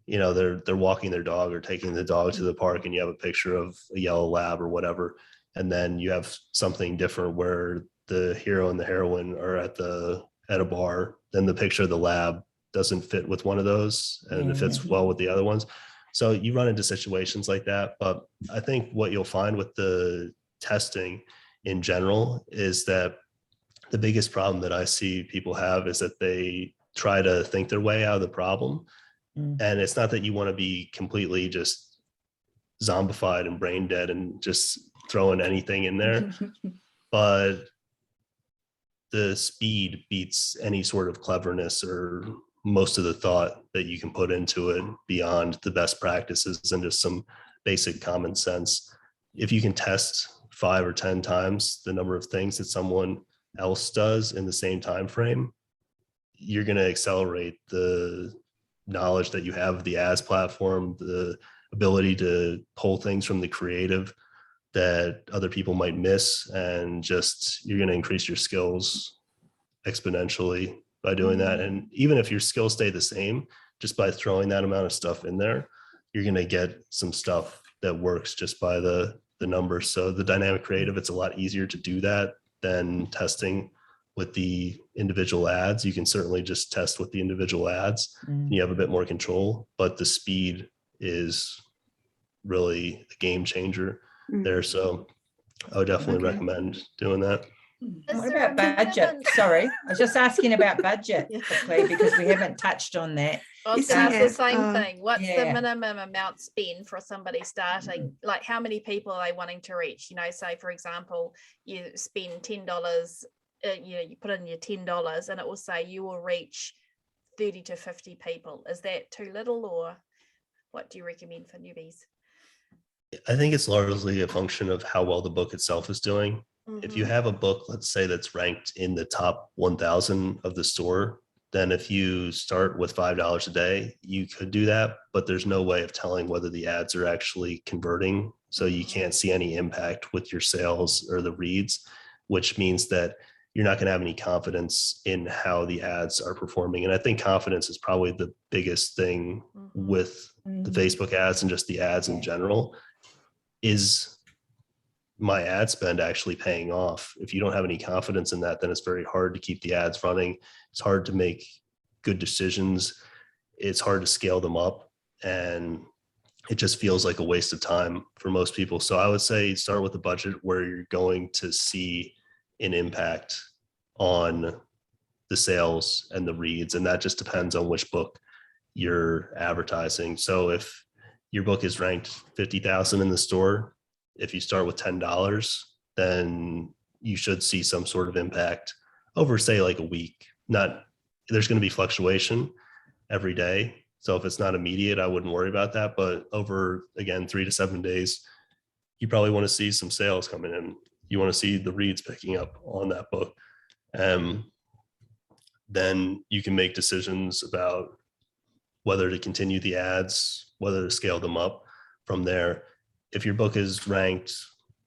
you know, they're walking their dog or taking the dog to the park, and you have a picture of a yellow lab or whatever, and then you have something different where the hero and the heroine are at a bar, then the picture of the lab doesn't fit with one of those and it fits well with the other ones. So you run into situations like that. But I think what you'll find with the testing in general is that the biggest problem that I see people have is that they try to think their way out of the problem. And it's not that you want to be completely just zombified and brain dead and just throwing anything in there, but the speed beats any sort of cleverness or most of the thought that you can put into it beyond the best practices and just some basic common sense. If you can test 5 or 10 times the number of things that someone else does in the same time frame, you're going to accelerate the knowledge that you have of the ads platform, the ability to pull things from the creative that other people might miss, and just you're going to increase your skills exponentially by doing that. And even if your skills stay the same, just by throwing that amount of stuff in there, you're going to get some stuff that works just by the numbers. So the dynamic creative, it's a lot easier to do that than testing with the individual ads. You can certainly just test with the individual ads and you have a bit more control, but the speed is really a game changer there. So I would definitely recommend doing that. What about budget? Sorry, I was just asking about budget quickly because we haven't touched on that. I was Yes, going we to ask the have, same thing. What's the yeah. minimum amount spent for somebody starting? Like, how many people are they wanting to reach? You know, say for example, you spend $10. You put in your $10, and it will say you will reach 30 to 50 people. Is that too little, or what do you recommend for newbies? I think it's largely a function of how well the book itself is doing. If you have a book, let's say, that's ranked in the top 1,000 of the store, then if you start with $5 a day, you could do that, but there's no way of telling whether the ads are actually converting. So you can't see any impact with your sales or the reads, which means that you're not going to have any confidence in how the ads are performing. And I think confidence is probably the biggest thing with the Facebook ads and just the ads in general. Is my ad spend actually paying off? If you don't have any confidence in that, then it's very hard to keep the ads running. It's hard to make good decisions. It's hard to scale them up. And it just feels like a waste of time for most people. So I would say start with a budget where you're going to see an impact on the sales and the reads. And that just depends on which book you're advertising. So if your book is ranked 50,000 in the store, if you start with $10, then you should see some sort of impact over, say, like a week. There's going to be fluctuation every day. So if it's not immediate, I wouldn't worry about that. But over, again, 3 to 7 days, you probably want to see some sales coming in. You want to see the reads picking up on that book. Then you can make decisions about whether to continue the ads, whether to scale them up from there. If your book is ranked,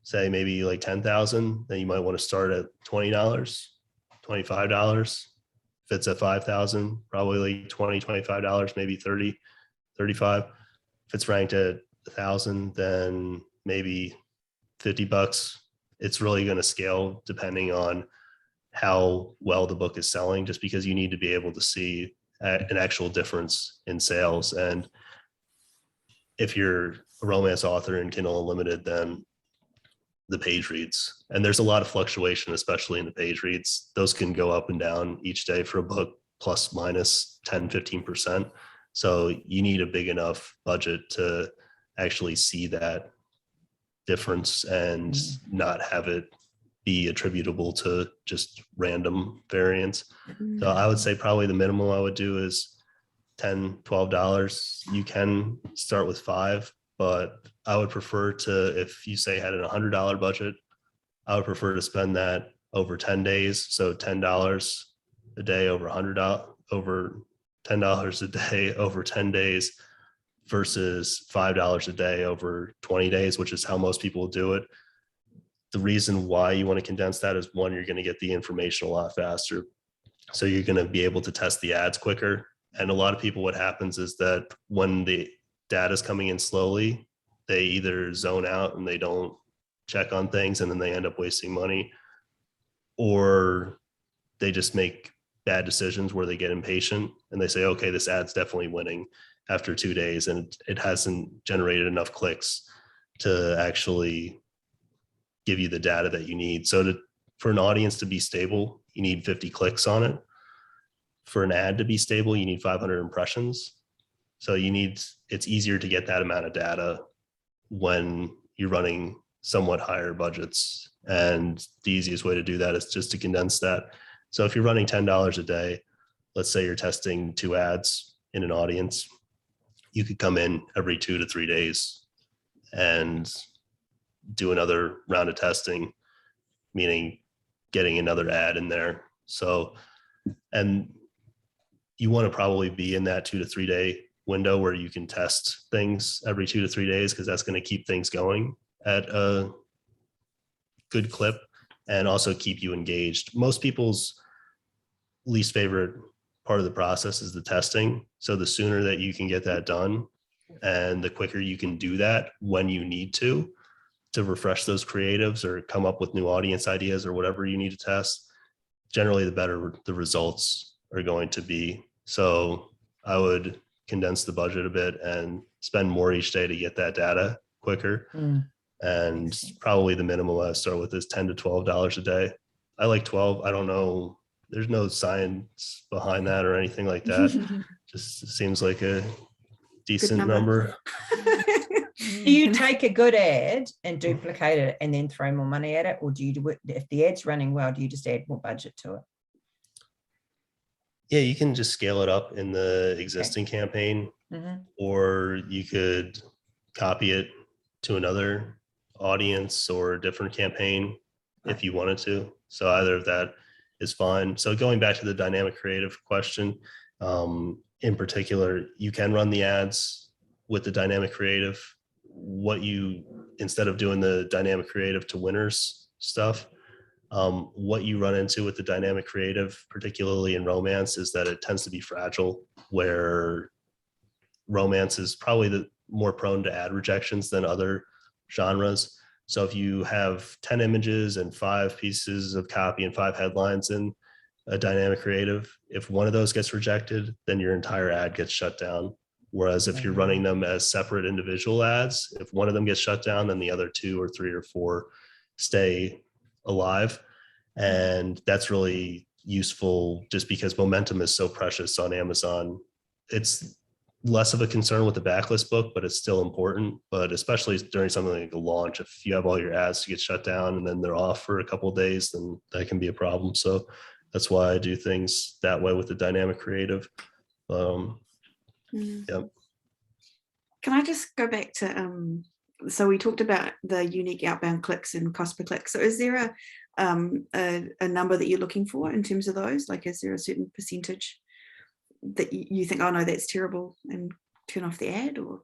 say maybe like 10,000, then you might want to start at $20, $25. If it's at 5,000, probably like $20, $25, maybe 30, 35. If it's ranked at 1,000, then maybe $50. It's really going to scale depending on how well the book is selling, just because you need to be able to see an actual difference in sales. And if you're a romance author in Kindle Unlimited, then the page reads, and there's a lot of fluctuation, especially in the page reads. Those can go up and down each day for a book, plus minus 10, 15%. So you need a big enough budget to actually see that difference and not have it be attributable to just random variance. So I would say probably the minimum I would do is $10, $12. You can start with 5, but I would prefer to, if you say had a $100 budget, I would prefer to spend that over 10 days. So $10 a day over $100, over $10 a day over 10 days versus $5 a day over 20 days, which is how most people do it. The reason why you want to condense that is, one, you're going to get the information a lot faster. So you're going to be able to test the ads quicker. And a lot of people, what happens is that when the data is coming in slowly, they either zone out and they don't check on things and then they end up wasting money, or they just make bad decisions where they get impatient and they say, okay, this ad's definitely winning after 2 days and it hasn't generated enough clicks to actually give you the data that you need. So for an audience to be stable, you need 50 clicks on it. For an ad to be stable, you need 500 impressions. So it's easier to get that amount of data when you're running somewhat higher budgets. And the easiest way to do that is just to condense that. So if you're running $10 a day, let's say you're testing 2 ads in an audience, you could come in every 2 to 3 days and do another round of testing, meaning getting another ad in there. So, and you want to probably be in that 2 to 3 day window where you can test things every 2 to 3 days, because that's going to keep things going at a good clip and also keep you engaged. Most people's least favorite part of the process is the testing. So the sooner that you can get that done and the quicker you can do that when you need to refresh those creatives or come up with new audience ideas or whatever you need to test, generally the better the results are going to be. So I would condense the budget a bit and spend more each day to get that data quicker. And probably the minimum I start with is $10 to $12 a day. I like 12. I don't know. There's no science behind that or anything like that. Just seems like a decent number. Do you take a good ad and duplicate it and then throw more money at it? Or do you do it, if the ad's running well, do you just add more budget to it? Yeah, you can just scale it up in the existing campaign, or you could copy it to another audience or a different campaign if you wanted to. So either of that is fine. So going back to the dynamic creative question, in particular, you can run the ads with the dynamic creative. Instead of doing the dynamic creative to winners stuff, what you run into with the dynamic creative, particularly in romance, is that it tends to be fragile, where romance is probably more prone to ad rejections than other genres. So if you have 10 images and 5 pieces of copy and 5 headlines in a dynamic creative, if one of those gets rejected, then your entire ad gets shut down. Whereas if you're running them as separate individual ads, if one of them gets shut down, then the other 2 or 3 or 4 stay alive. And that's really useful just because momentum is so precious on Amazon. It's less of a concern with the backlist book, but it's still important. But especially during something like a launch, if you have all your ads to get shut down and then they're off for a couple of days, then that can be a problem. So that's why I do things that way with the dynamic creative. Yep. Can I just go back to so we talked about the unique outbound clicks and cost per click. So is there a number that you're looking for in terms of those? Like, is there a certain percentage that you think, oh no, that's terrible, and turn off the ad? Or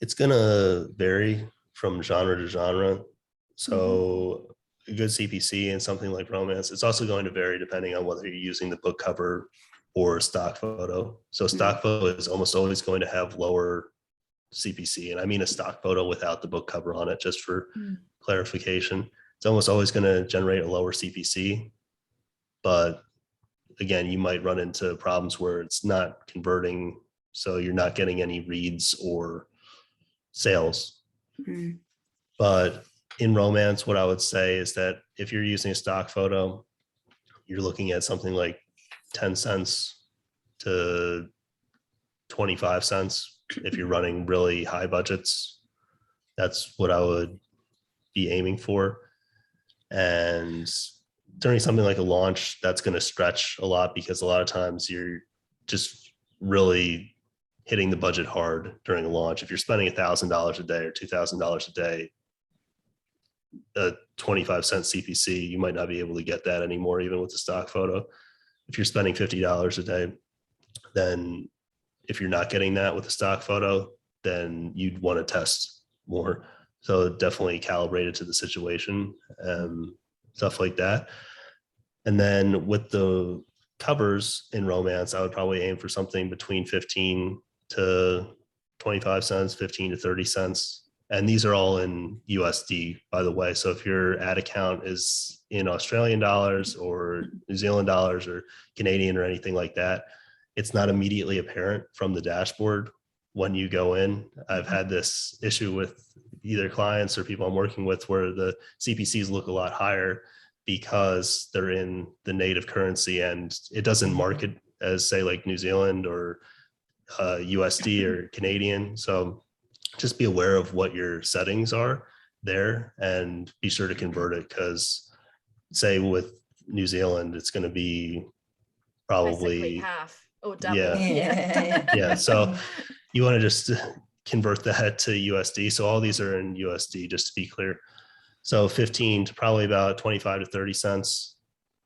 it's gonna vary from genre to genre. So a good CPC and something like romance, it's also going to vary depending on whether you're using the book cover or stock photo. So stock photo is almost always going to have lower CPC. And I mean a stock photo without the book cover on it, just for clarification. It's almost always going to generate a lower CPC. But again, you might run into problems where it's not converting. So you're not getting any reads or sales. But in romance, what I would say is that if you're using a stock photo, you're looking at something like 10 cents to 25 cents. If you're running really high budgets, that's what I would be aiming for. And during something like a launch, that's going to stretch a lot, because a lot of times you're just really hitting the budget hard during a launch. If you're spending $1,000 a day or $2,000 a day, a 25 cent CPC, you might not be able to get that anymore, even with the stock photo. If you're spending $50 a day, then if you're not getting that with a stock photo, then you'd want to test more. So definitely calibrate it to the situation and stuff like that. And then with the covers in romance, I would probably aim for something between 15 to 25 cents, 15 to 30 cents And these are all in USD, by the way. So if your ad account is in Australian dollars or New Zealand dollars or Canadian or anything like that, it's not immediately apparent from the dashboard when you go in. I've had this issue with either clients or people I'm working with where the CPCs look a lot higher because they're in the native currency and it doesn't mark it as, say, like New Zealand or USD or Canadian. So just be aware of what your settings are there and be sure to convert it, because say with New Zealand, it's going to be probably basically half or double. Yeah. So you want to just convert that to USD. So all these are in USD, just to be clear. So 15 to probably about 25 to 30 cents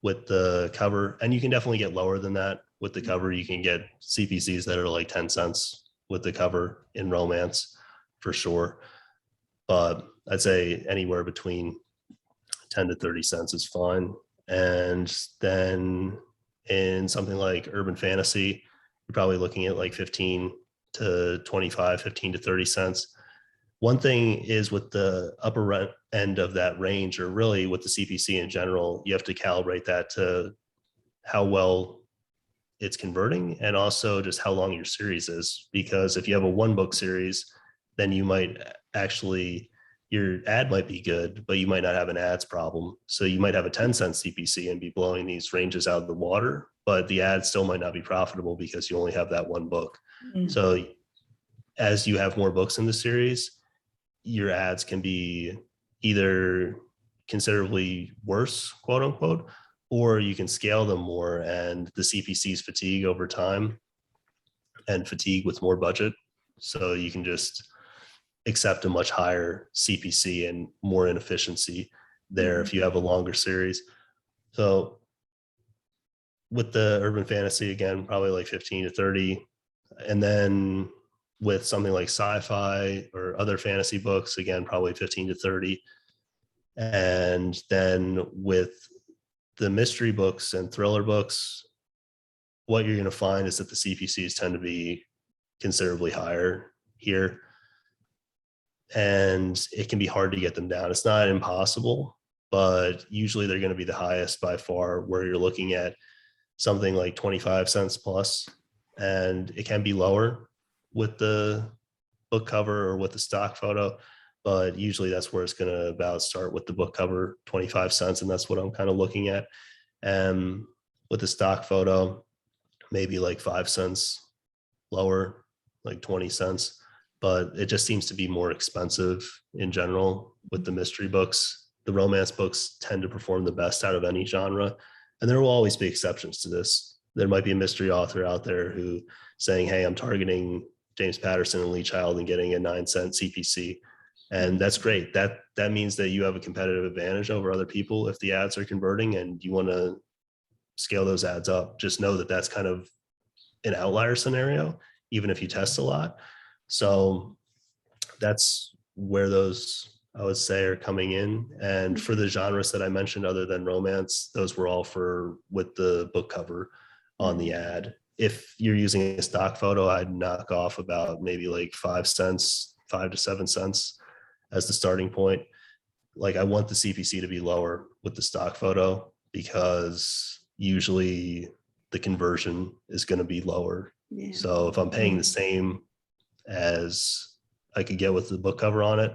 with the cover. And you can definitely get lower than that with the cover. You can get CPCs that are like 10 cents with the cover in romance for sure. But I'd say anywhere between 10 to 30 cents is fine. And then in something like urban fantasy, you're probably looking at like 15 to 25, 15 to 30 cents. One thing is with the upper end of that range, or really with the CPC in general, you have to calibrate that to how well it's converting and also just how long your series is. Because if you have a one book series, then you might actually, your ad might be good, but you might not have an ads problem. So you might have a 10 cent CPC and be blowing these ranges out of the water, but the ad still might not be profitable because you only have that one book. So as you have more books in the series, your ads can be either considerably worse, quote unquote, or you can scale them more and the CPCs fatigue over time and fatigue with more budget. So you can just accept a much higher CPC and more inefficiency there if you have a longer series. So with the urban fantasy, again, probably like 15 to 30. And then with something like sci-fi or other fantasy books, again, probably 15 to 30. And then with the mystery books and thriller books, what you're going to find is that the CPCs tend to be considerably higher here. And it can be hard to get them down. It's not impossible, but usually they're going to be the highest by far, where you're looking at something like 25 cents plus, and it can be lower with the book cover or with the stock photo, but usually that's where it's going to about start with the book cover, 25 cents. And that's what I'm kind of looking at. And with the stock photo, maybe like 5 cents lower, like 20 cents, but it just seems to be more expensive in general with the mystery books. The romance books tend to perform the best out of any genre. And there will always be exceptions to this. There might be a mystery author out there who saying, hey, I'm targeting James Patterson and Lee Child and getting a 9 cent CPC. And that's great. That means that you have a competitive advantage over other people if the ads are converting and you want to scale those ads up. Just know that that's kind of an outlier scenario, even if you test a lot. So that's where those, I would say, are coming in. And for the genres that I mentioned, other than romance, those were all for with the book cover on the ad. If you're using a stock photo, I'd knock off about maybe like 5 cents, 5 to 7 cents as the starting point. Like I want the CPC to be lower with the stock photo because usually the conversion is going to be lower. Yeah. So if I'm paying the same as I could get with the book cover on it,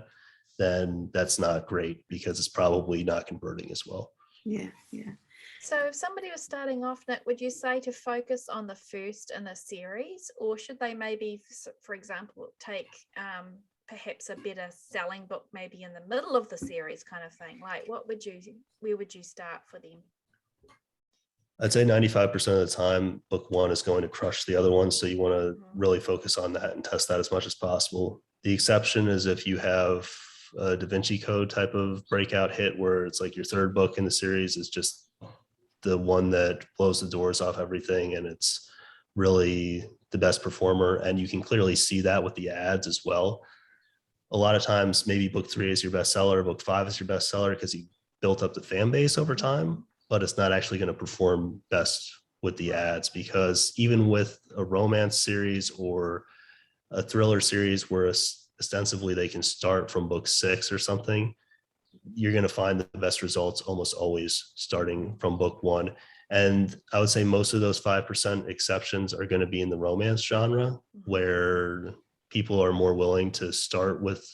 then that's not great because it's probably not converting as well. Yeah, yeah. So if somebody was starting off, Nick, would you say to focus on the first in a series, or should they maybe, for example, take perhaps a better selling book maybe in the middle of the series kind of thing? Like where would you start for them? I'd say 95% of the time, book one is going to crush the other one. So you want to really focus on that and test that as much as possible. The exception is if you have a Da Vinci Code type of breakout hit where it's like your third book in the series is just the one that blows the doors off everything and it's really the best performer. And you can clearly see that with the ads as well. A lot of times, maybe book 3 is your bestseller, book 5 is your bestseller because you built up the fan base over time, but it's not actually going to perform best with the ads because even with a romance series or a thriller series where a ostensibly they can start from book 6 or something, you're going to find the best results almost always starting from book 1. And I would say most of those 5% exceptions are going to be in the romance genre, where people are more willing to start with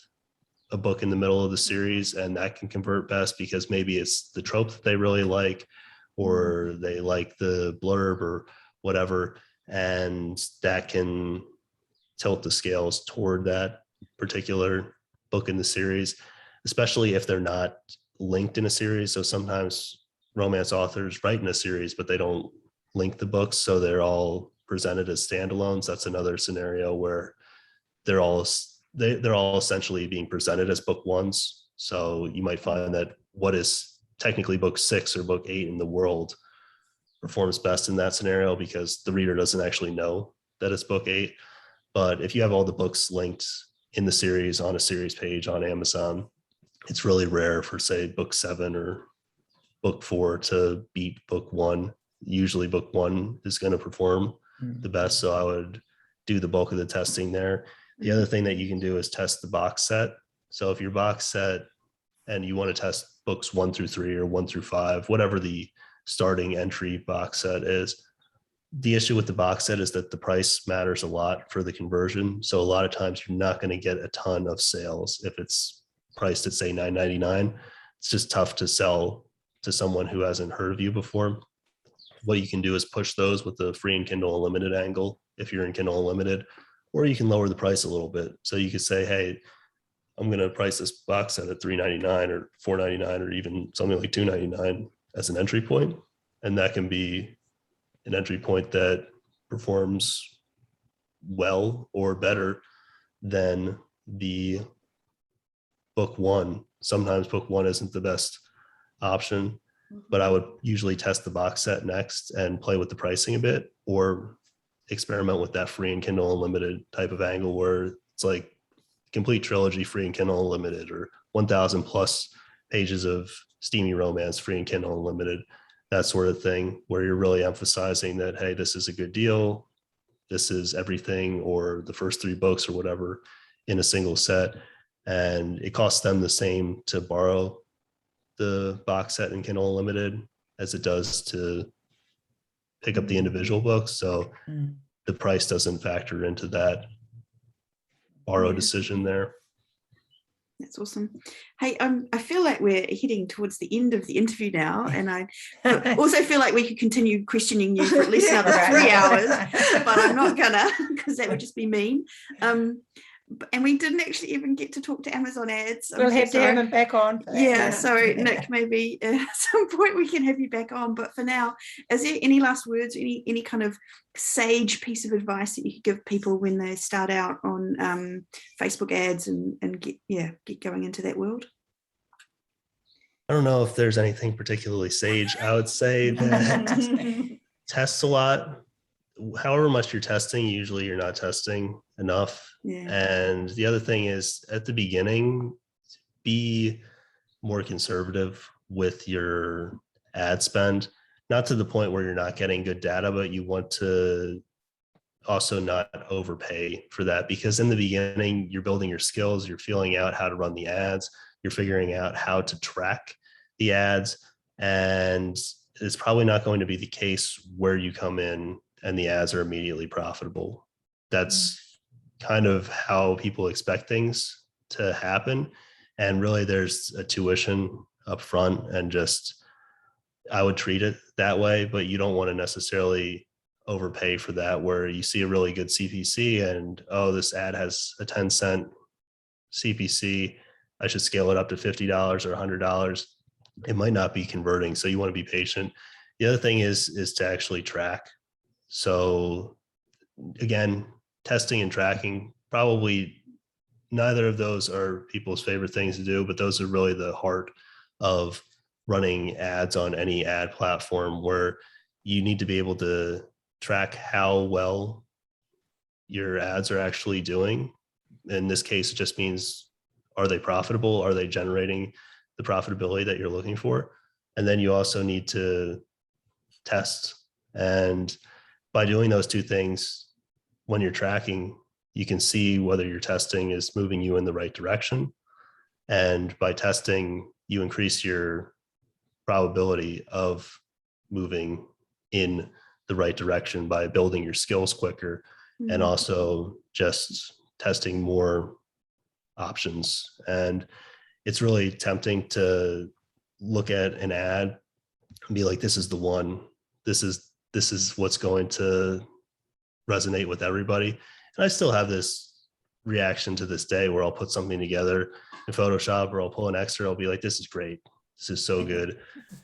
a book in the middle of the series, and that can convert best because maybe it's the trope that they really like, or they like the blurb or whatever, and that can tilt the scales toward that particular book in the series, especially if they're not linked in a series. So sometimes romance authors write in a series, but they don't link the books, so they're all presented as standalones. That's another scenario where they're all essentially being presented as book 1s. So you might find that what is technically book 6 or book 8 in the world performs best in that scenario because the reader doesn't actually know that it's book 8. But if you have all the books linked in the series on a series page on Amazon, it's really rare for, say, book 7 or book 4 to beat book 1. Usually book 1 is going to perform the best. So I would do the bulk of the testing there. The other thing that you can do is test the box set. So if your box set and you want to test books 1 through 3 or 1 through 5, whatever the starting entry box set is, the issue with the box set is that the price matters a lot for the conversion. So a lot of times you're not going to get a ton of sales if it's priced at, say, $9.99. It's just tough to sell to someone who hasn't heard of you before. What you can do is push those with the free and Kindle Unlimited angle if you're in Kindle Unlimited, or you can lower the price a little bit. So you could say, hey, I'm going to price this box set at $3.99 or $4.99 or even something like $2.99 as an entry point. And that can be an entry point that performs well or better than the book 1. Sometimes book 1 isn't the best option, but I would usually test the box set next and play with the pricing a bit, or experiment with that free and Kindle Unlimited type of angle where it's like complete trilogy free and Kindle Unlimited, or 1,000 plus pages of steamy romance free and Kindle Unlimited, that sort of thing, where you're really emphasizing that, hey, this is a good deal, this is everything, or the first 3 books or whatever in a single set. And it costs them the same to borrow the box set in Kindle Unlimited as it does to pick up the individual books. So the price doesn't factor into that borrow decision there. That's awesome. Hey, I feel like we're heading towards the end of the interview now, and I also feel like we could continue questioning you for at least another 3 hours, but I'm not gonna, because that would just be mean. And we didn't actually even get to talk to Amazon ads. We'll have to have him back on. Yeah, so Nick, maybe at some point we can have you back on. But for now, is there any last words, any kind of sage piece of advice that you could give people when they start out on Facebook ads and get going into that world? I don't know if there's anything particularly sage. I would say that test a lot. However much you're testing, usually you're not testing enough. Yeah. And the other thing is, at the beginning, be more conservative with your ad spend, not to the point where you're not getting good data, but you want to also not overpay for that, because in the beginning, you're building your skills, you're feeling out how to run the ads, you're figuring out how to track the ads, and it's probably not going to be the case where you come in and the ads are immediately profitable. That's kind of how people expect things to happen. And really there's a tuition up front, and just, I would treat it that way, but you don't want to necessarily overpay for that, where you see a really good CPC and, oh, this ad has a 10-cent CPC, I should scale it up to $50 or $100. It might not be converting. So you want to be patient. The other thing is to actually track. So again, testing and tracking, probably neither of those are people's favorite things to do, but those are really the heart of running ads on any ad platform, where you need to be able to track how well your ads are actually doing. In this case, it just means, are they profitable? Are they generating the profitability that you're looking for? And then you also need to test. And by doing those two things, when you're tracking, you can see whether your testing is moving you in the right direction. And by testing, you increase your probability of moving in the right direction by building your skills quicker, and also just testing more options. And it's really tempting to look at an ad and be like, this is the one, this is what's going to resonate with everybody. And I still have this reaction to this day where I'll put something together in Photoshop, or I'll pull an excerpt, I'll be like, this is great, this is so good.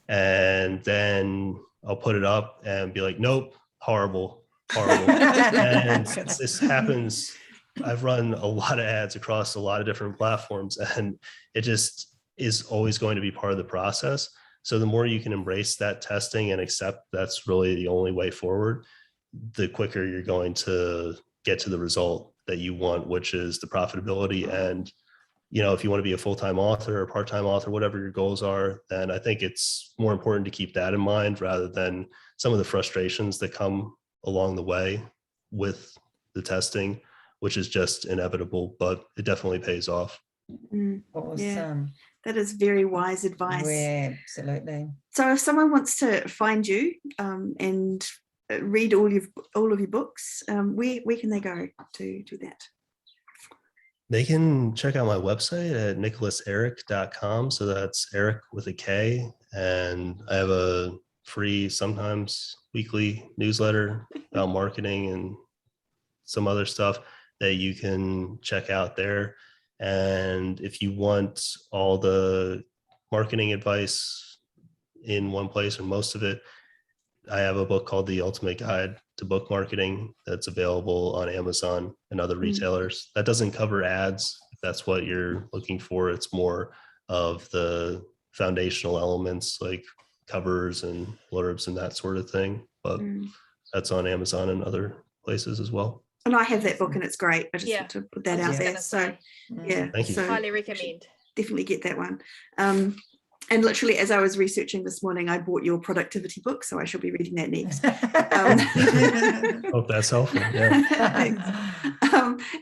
And then I'll put it up and be like, nope, horrible. And this happens. I've run a lot of ads across a lot of different platforms, and it just is always going to be part of the process. So the more you can embrace that testing and accept that's really the only way forward, the quicker you're going to get to the result that you want, which is the profitability. And, you know, if you want to be a full-time author or part-time author, whatever your goals are, then I think it's more important to keep that in mind rather than some of the frustrations that come along the way with the testing, which is just inevitable, but it definitely pays off. Awesome. Yeah, that is very wise advice. Yeah, absolutely. So if someone wants to find you and read all of your books, where can they go to do that? They can check out my website at nicholaserik.com. So that's Erik with a K. And I have a free, sometimes weekly newsletter about marketing and some other stuff that you can check out there. And if you want all the marketing advice in one place or most of it, I have a book called The Ultimate Guide to Book Marketing that's available on Amazon and other retailers. That doesn't cover ads, if that's what you're looking for. It's more of the foundational elements like covers and blurbs and that sort of thing. But that's on Amazon and other places as well. And I have that book and it's great. I just want to put that out there. So yeah, thank you. So highly recommend. Definitely get that one. And literally, as I was researching this morning, I bought your productivity book, so I shall be reading that next. Hope that's helpful. Yeah.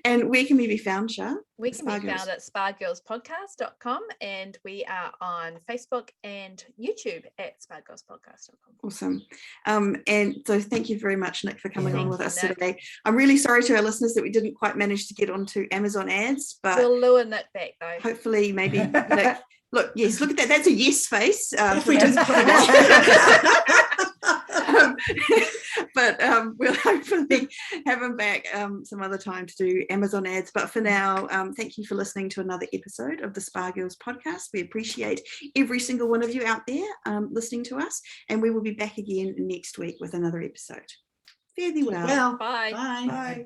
And where can we be found, Shah? We can be found at spargirlspodcast.com, and we are on Facebook and YouTube at spargirlspodcast.com. Awesome. And so thank you very much, Nick, for coming on with us today. I'm really sorry to our listeners that we didn't quite manage to get onto Amazon ads, but we'll lure Nick back though. Hopefully, maybe Nick. Look, yes, look at that. That's a yes face. But we'll hopefully have him back some other time to do Amazon ads. But for now, thank you for listening to another episode of the Spa Girls podcast. We appreciate every single one of you out there listening to us. And we will be back again next week with another episode. Fare thee well. Bye. Bye.